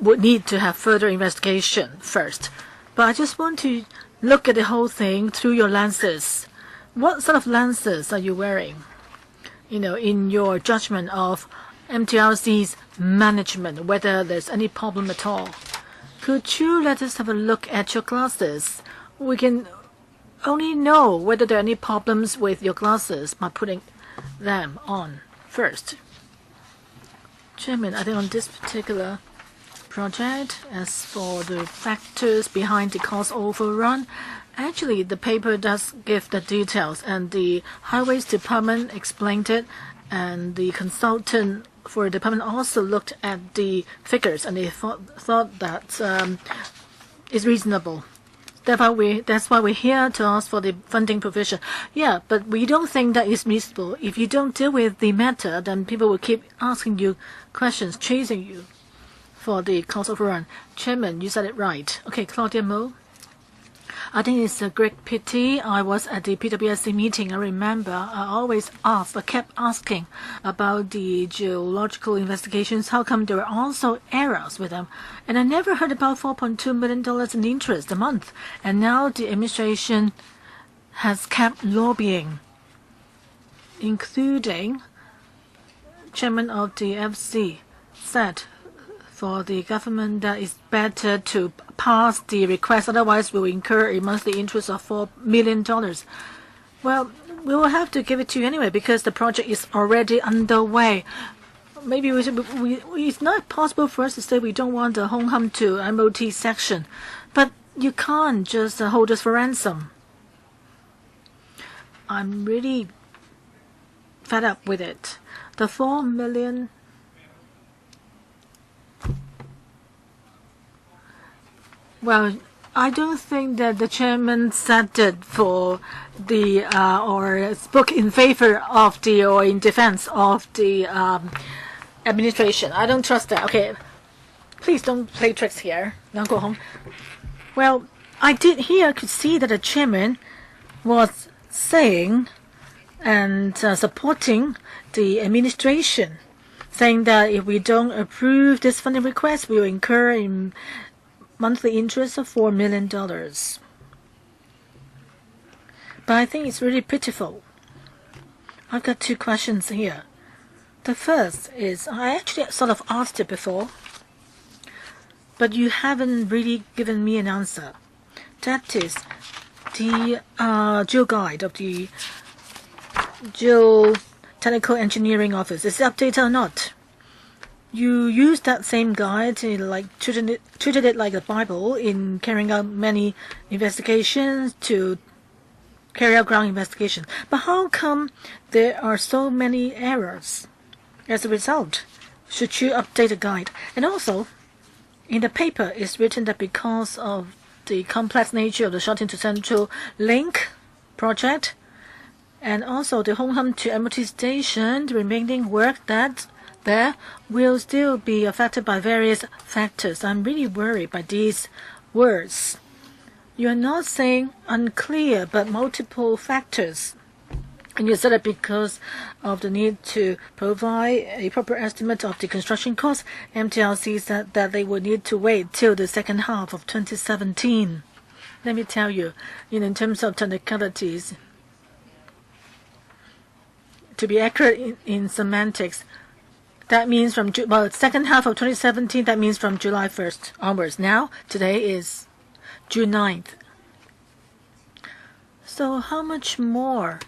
would need to have further investigation first. But I just want to look at the whole thing through your lenses. What sort of lenses are you wearing, in your judgment of MTRC's management, whether there's any problem at all? Could you let us have a look at your glasses? We can only know whether there are any problems with your glasses by putting them on first. Chairman, I think on this particular project, as for the factors behind the cost overrun, actually the paper does give the details, and the Highways Department explained it, and the consultant for the department also looked at the figures, and they thought that is reasonable. That's why we're here to ask for the funding provision. Yeah, but we don't think that is reasonable. If you don't deal with the matter, then people will keep asking you questions, chasing you for the cost overrun. Chairman, you said it right. Okay, Claudia Mo. I think it's a great pity. I was at the PWSC meeting. I remember I kept asking about the geological investigations. How come there were also errors with them? And I never heard about $4.2 million in interest a month. And now the administration has kept lobbying, including chairman of the FC said for the government that it's better to pass the request, otherwise we'll incur a monthly interest of $4 million. Well, we will have to give it to you anyway because the project is already underway. Maybe it's not possible for us to say we don't want the Hong Kong to MOT section, but you can't just hold us for ransom. I'm really fed up with it. The $4 million. Well, I don't think that the chairman said it for the or spoke in favor of the or in defense of the administration. I don't trust that. Okay, please don't play tricks here. Now go home. Well, I could see that the chairman was saying and supporting the administration, saying that if we don't approve this funding request, we will incur in monthly interest of $4 million. But I think it's really pitiful. I've got two questions here. The first is, I actually sort of asked it before, but you haven't really given me an answer. That is the geo guide of the Geotechnical Engineering Office. Is it updated or not? You used that same guide to treated it like a Bible in carrying out many investigations to carry out ground investigation. But how come there are so many errors? As a result, should you update the guide? And also, in the paper, it's written that because of the complex nature of the Shorting to Central Link project, and also the Hong Kong to MOT station, the remaining work that there will still be affected by various factors. I'm really worried by these words. You're not saying unclear, but multiple factors. And you said it because of the need to provide a proper estimate of the construction cost. MTLC said that they would need to wait till the second half of 2017. Let me tell you, in terms of technicalities, to be accurate in semantics, that means from second half of 2017. That means from July 1st onwards. Now, today is June 9th. So, how much more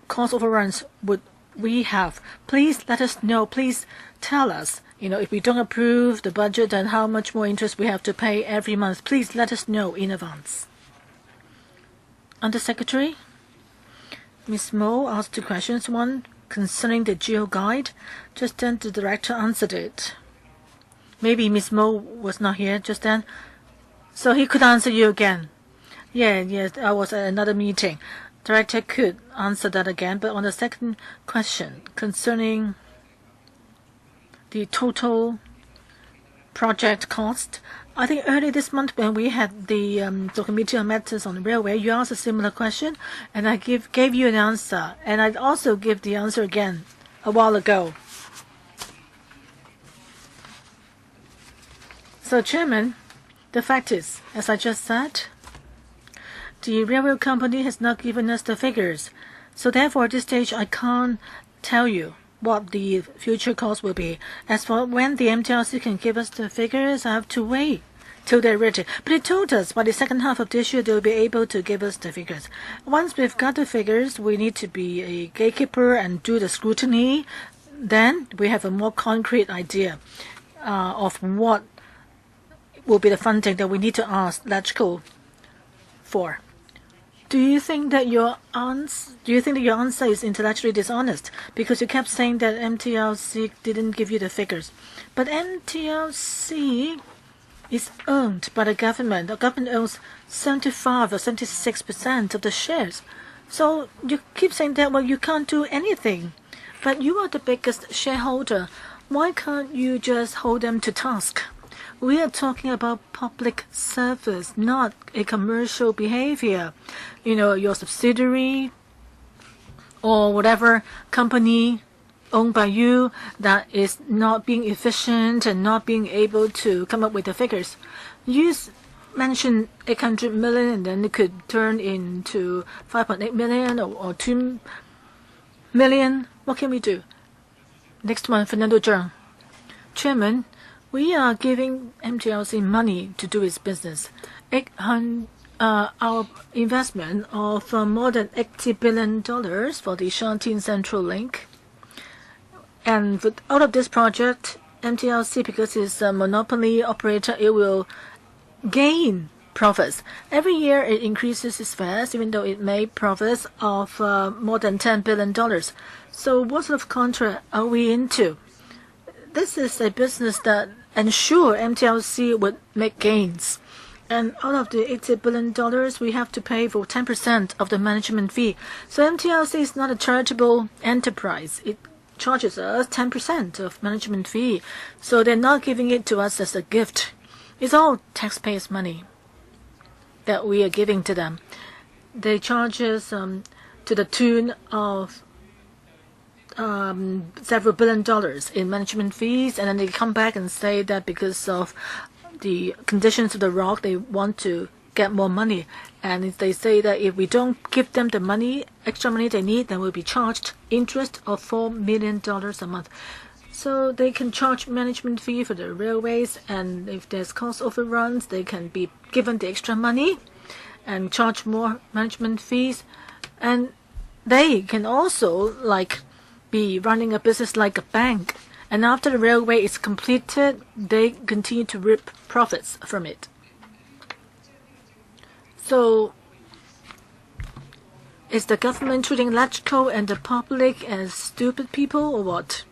cost overruns would we have? Please let us know. Please tell us. If we don't approve the budget, then how much more interest we have to pay every month. Please let us know in advance. Undersecretary, Ms. Mo asked two questions. One concerning the geo guide. Just then the director answered it. Maybe Ms. Mo was not here just then, so he could answer you again. Yes, I was at another meeting. Director could answer that again, but on the second question concerning the total project cost, I think early this month when we had the Committee on Matters on the Railway, you asked a similar question, and I gave you an answer, and I'd also give the answer again a while ago. So, Chairman, the fact is, as I just said, the railway company has not given us the figures. So therefore, at this stage, I can't tell you what the future cost will be. As for when the MTRC can give us the figures, I have to wait till they're ready. But it told us by the second half of this year, they'll be able to give us the figures. Once we've got the figures, we need to be a gatekeeper and do the scrutiny. Then we have a more concrete idea of what will be the funding that we need to ask LegCo for. Do you think that your answer is intellectually dishonest? Because you kept saying that MTLC didn't give you the figures. But MTLC is owned by the government. The government owns 75 or 76% of the shares. So you keep saying that, well, you can't do anything. But you are the biggest shareholder. Why can't you just hold them to task? We are talking about public service, not a commercial behavior. Your subsidiary or whatever company owned by you that is not being efficient and not being able to come up with the figures. You mentioned 800 million and then it could turn into 5.8 million or 2 million. What can we do? Next one, Fernando Zhang. Chairman, we are giving MTLC money to do its business. Our investment of more than $80 billion for the Shantin Central Link. And out of this project, MTLC, because it's a monopoly operator, it will gain profits. Every year it increases its fares, even though it made profits of more than $10 billion. So what sort of contract are we into? This is a business that ensure MTLC would make gains. And out of the $80 billion, we have to pay for 10% of the management fee. So MTLC is not a charitable enterprise. It charges us 10% of management fee. So they're not giving it to us as a gift. It's all taxpayers' money that we are giving to them. They charge us to the tune of several $billion in management fees, and then they come back and say that because of the conditions of the rock, they want to get more money. And if they say that if we don't give them the money, extra money they need, then we'll be charged interest of $4 million a month. So they can charge management fee for the railways, and if there's cost overruns, they can be given the extra money and charge more management fees. And they can also be running a business like a bank. And after the railway is completed, they continue to reap profits from it. So, is the government treating electrical and the public as stupid people or what?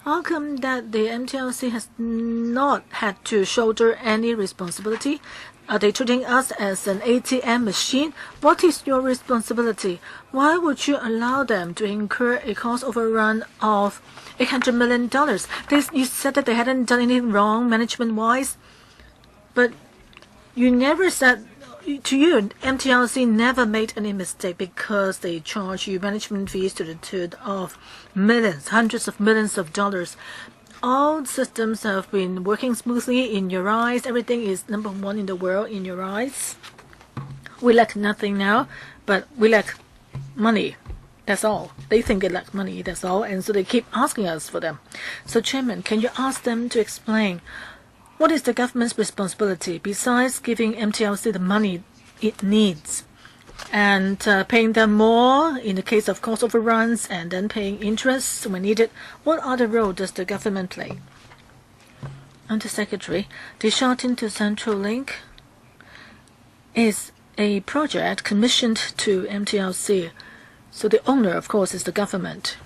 How come that the MTLC has not had to shoulder any responsibility? Are they treating us as an ATM machine? What is your responsibility? Why would you allow them to incur a cost overrun of $800 million? You said that they hadn't done anything wrong management-wise, but you never said, to you, MTLC never made any mistake because they charge you management fees to the tune of millions, hundreds of millions of dollars. All systems have been working smoothly in your eyes. Everything is number one in the world in your eyes. We lack nothing now, but we lack money. That's all. They think they lack money, that's all. And so they keep asking us for them. So, Chairman, can you ask them to explain what is the government's responsibility besides giving MTLC the money it needs and paying them more in the case of cost overruns and then paying interest when needed? What other role does the government play? Under Secretary, the Shantin to Central Link is a project commissioned to MTLC. So the owner, of course, is the government.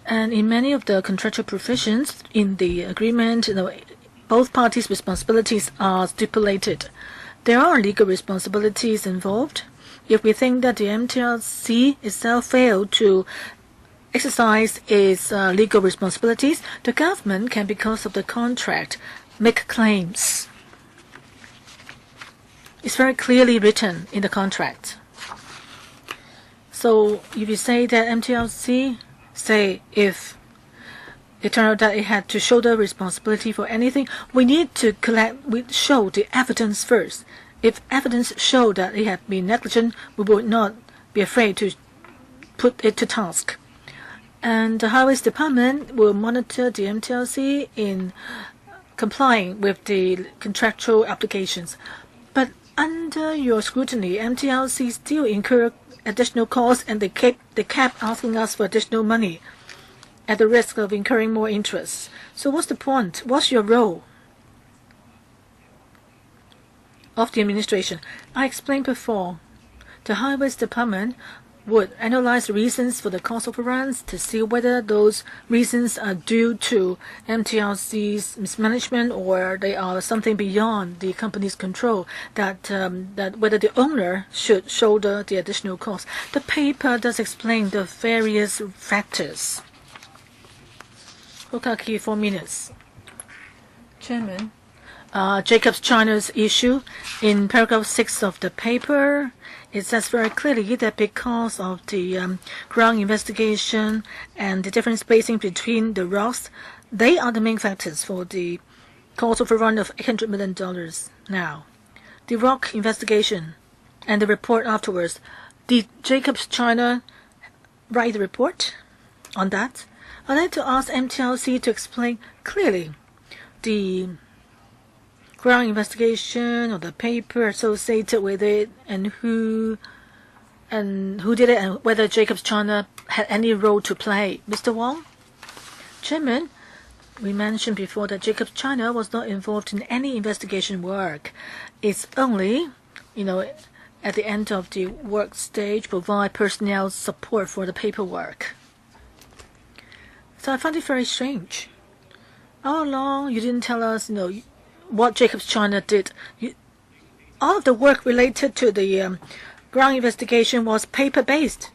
And in many of the contractual provisions in the agreement, both parties' responsibilities are stipulated. There are legal responsibilities involved. If we think that the MTLC itself failed to exercise its legal responsibilities, the government can, because of the contract, make claims. It's very clearly written in the contract. So if you say that MTLC, if it turned out that it had to shoulder responsibility for anything, we need to show the evidence first. If evidence show that it had been negligent, we would not be afraid to put it to task. And the Highways Department will monitor the MTLC in complying with the contractual applications. But under your scrutiny, MTLC still incur additional costs, and they kept asking us for additional money at the risk of incurring more interest. So what's the point? What's your role of the administration? I explained before, the Highways Department would analyze the reasons for the cost overruns to see whether those reasons are due to MTLC's mismanagement or they are something beyond the company's control, that whether the owner should shoulder the additional cost. The paper does explain the various factors. Hokaki, 4 minutes. Chairman, Jacobs China's issue. In paragraph 6 of the paper, it says very clearly that because of the ground investigation and the different spacing between the rocks, they are the main factors for the cost overrun of $800 million. Now, the rock investigation and the report afterwards, did Jacobs China write a report on that? I'd like to ask MTLC to explain clearly the ground investigation or the paper associated with it and who did it and whether Jacobs China had any role to play. Mr. Wong? Chairman, we mentioned before that Jacobs China was not involved in any investigation work. It's only, at the end of the work stage, provide personnel support for the paperwork. So I find it very strange. All along, you didn't tell us, what Jacobs China did. All of the work related to the ground investigation was paper-based.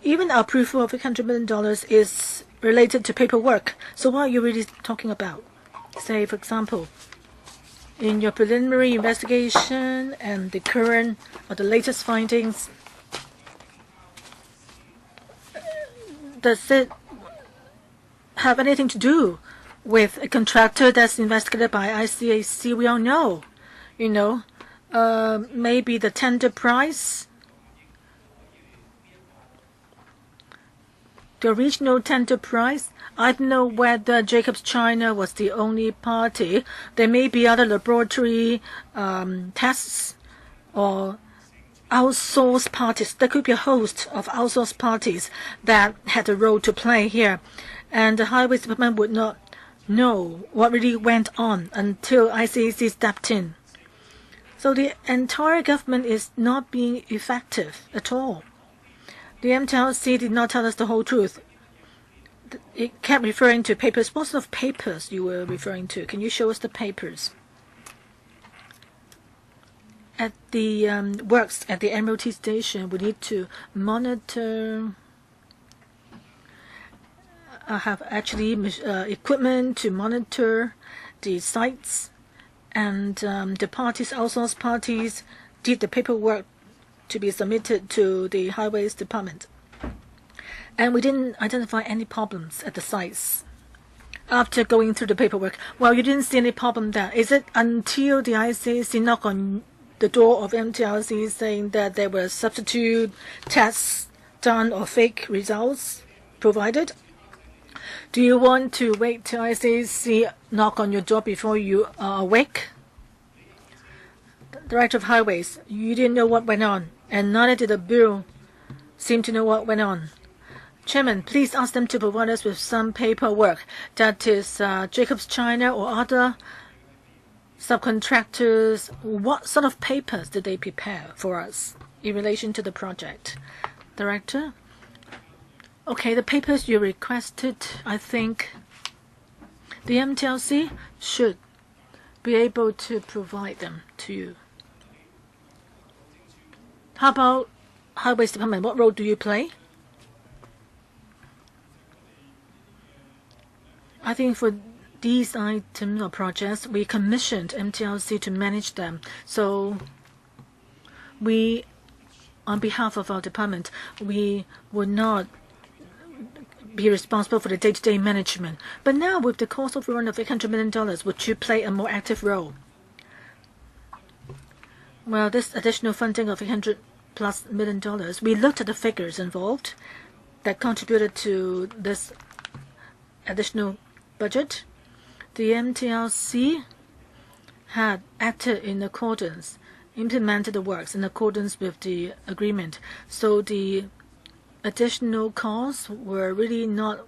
Even our approval of $800 million is related to paperwork. So what are you really talking about? Say, for example, in your preliminary investigation and the current or the latest findings, does it have anything to do with a contractor that's investigated by ICAC? We all know, maybe the tender price, the original tender price. I don't know whether Jacobs China was the only party. There may be other laboratory tests or outsourced parties. There could be a host of outsourced parties that had a role to play here. And the Highways Department would not know what really went on until ICAC stepped in. So the entire government is not being effective at all. The MTLC did not tell us the whole truth. It kept referring to papers. What sort of papers you were referring to? Can you show us the papers? At the works at the MOT station, we need to monitor, have actually equipment to monitor the sites, and the parties, outsourced parties, did the paperwork to be submitted to the Highways Department. And we didn't identify any problems at the sites after going through the paperwork. Well, you didn't see any problem there. Is it until the ICAC knocked on the door of MTLC saying that there were substitute tests done or fake results provided? Do you want to wait till ICAC knock on your door before you are awake? Director of Highways, you didn't know what went on, and neither did the Bureau seem to know what went on. Chairman, please ask them to provide us with some paperwork. That is, Jacobs China or other subcontractors, what sort of papers did they prepare for us in relation to the project? Director? Okay, the papers you requested, I think the MTLC should be able to provide them to you. How about Highways Department? What role do you play? I think for these items or projects, we commissioned MTLC to manage them. So we, on behalf of our department, we would not be responsible for the day-to-day management. But now, with the cost overrun of $800 million, would you play a more active role? Well, this additional funding of $800+ million, we looked at the figures involved that contributed to this additional budget. The MTLC had acted in accordance, implemented the works in accordance with the agreement. So the additional costs were really not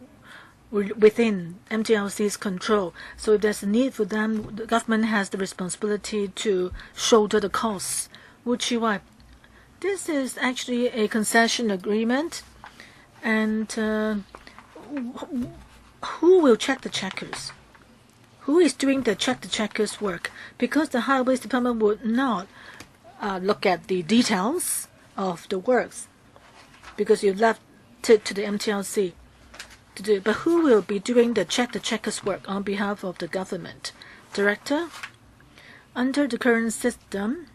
within MTLC's control. So if there's a need for them, the government has the responsibility to shoulder the costs. Wuchi, this is actually a concession agreement, and who will check the checkers? Who is doing the check the checkers work? Because the Highways Department would not look at the details of the works, because you left it to the MTLC to do. But who will be doing the check the checkers work on behalf of the government? Director? Under the current system,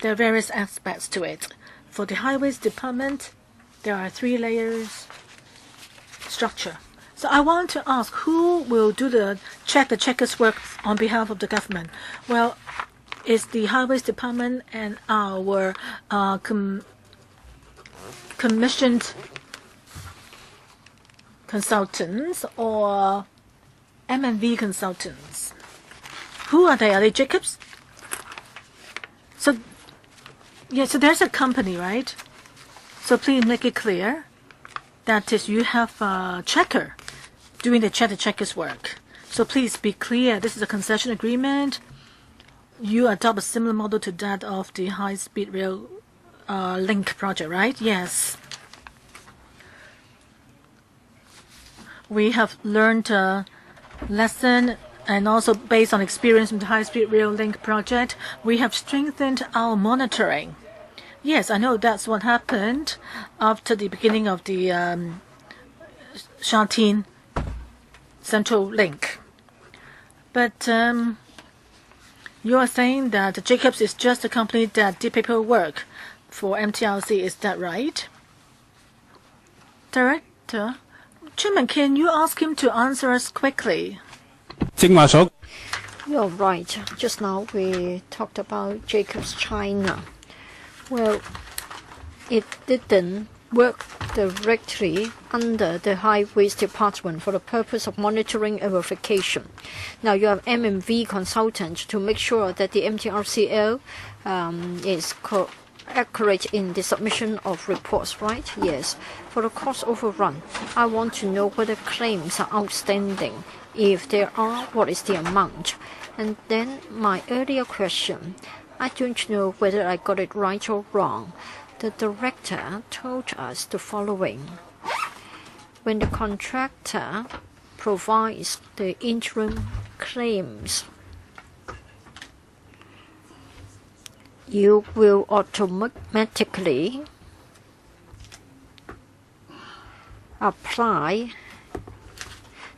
there are various aspects to it. For the Highways Department, there are 3 layers structure. So I want to ask, who will do the checkers work on behalf of the government? Well, is the Highways Department and our commissioned consultants or M&V consultants? Who are they? Are they Jacobs? So, yeah, so there's a company, right? So please make it clear that is you have a checker doing the checkers work. So please be clear, this is a concession agreement. You adopt a similar model to that of the high-speed rail link project, right? Yes. We have learned a lesson, and also based on experience from the high-speed rail link project, we have strengthened our monitoring. Yes, I know that's what happened after the beginning of the Sha-Tin Central Link. But you are saying that Jacobs is just a company that did paperwork for MTRC, is that right? Director, Chairman, can you ask him to answer us quickly? You're right. Just now we talked about Jacobs China. Well, it didn't work directly under the Highways Department for the purpose of monitoring and verification. Now you have M&V consultant to make sure that the MTRCL is accurate in the submission of reports, right? Yes. For the cost overrun, I want to know whether claims are outstanding. If there are, what is the amount? And then my earlier question, I don't know whether I got it right or wrong. The director told us the following. When the contractor provides the interim claims, you will automatically apply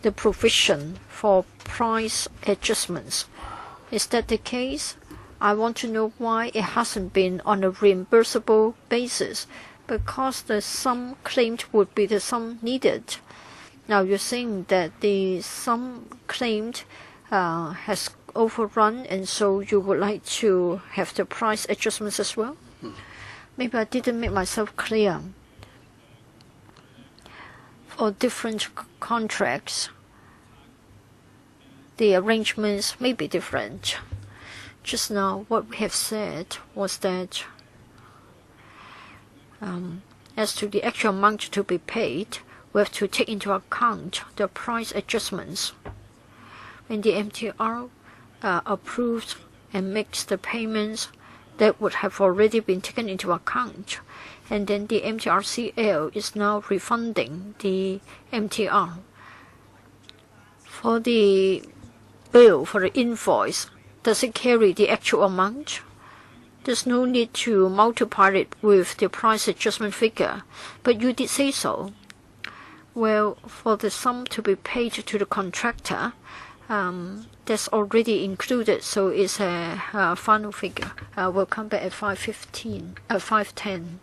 the provision for price adjustments. Is that the case? I want to know why it hasn't been on a reimbursable basis, because the sum claimed would be the sum needed. Now you're saying that the sum claimed has overrun, and so you would like to have the price adjustments as well? Maybe I didn't make myself clear. For different contracts, the arrangements may be different. Just now, what we have said was that as to the actual amount to be paid, we have to take into account the price adjustments. When the MTR approves and makes the payments, that would have already been taken into account. And then the MTRCL is now refunding the MTR. For the bill, for the invoice, does it carry the actual amount? There's no need to multiply it with the price adjustment figure, but you did say so. Well, for the sum to be paid to the contractor, that's already included, so it's a final figure. We'll come back at 5:10.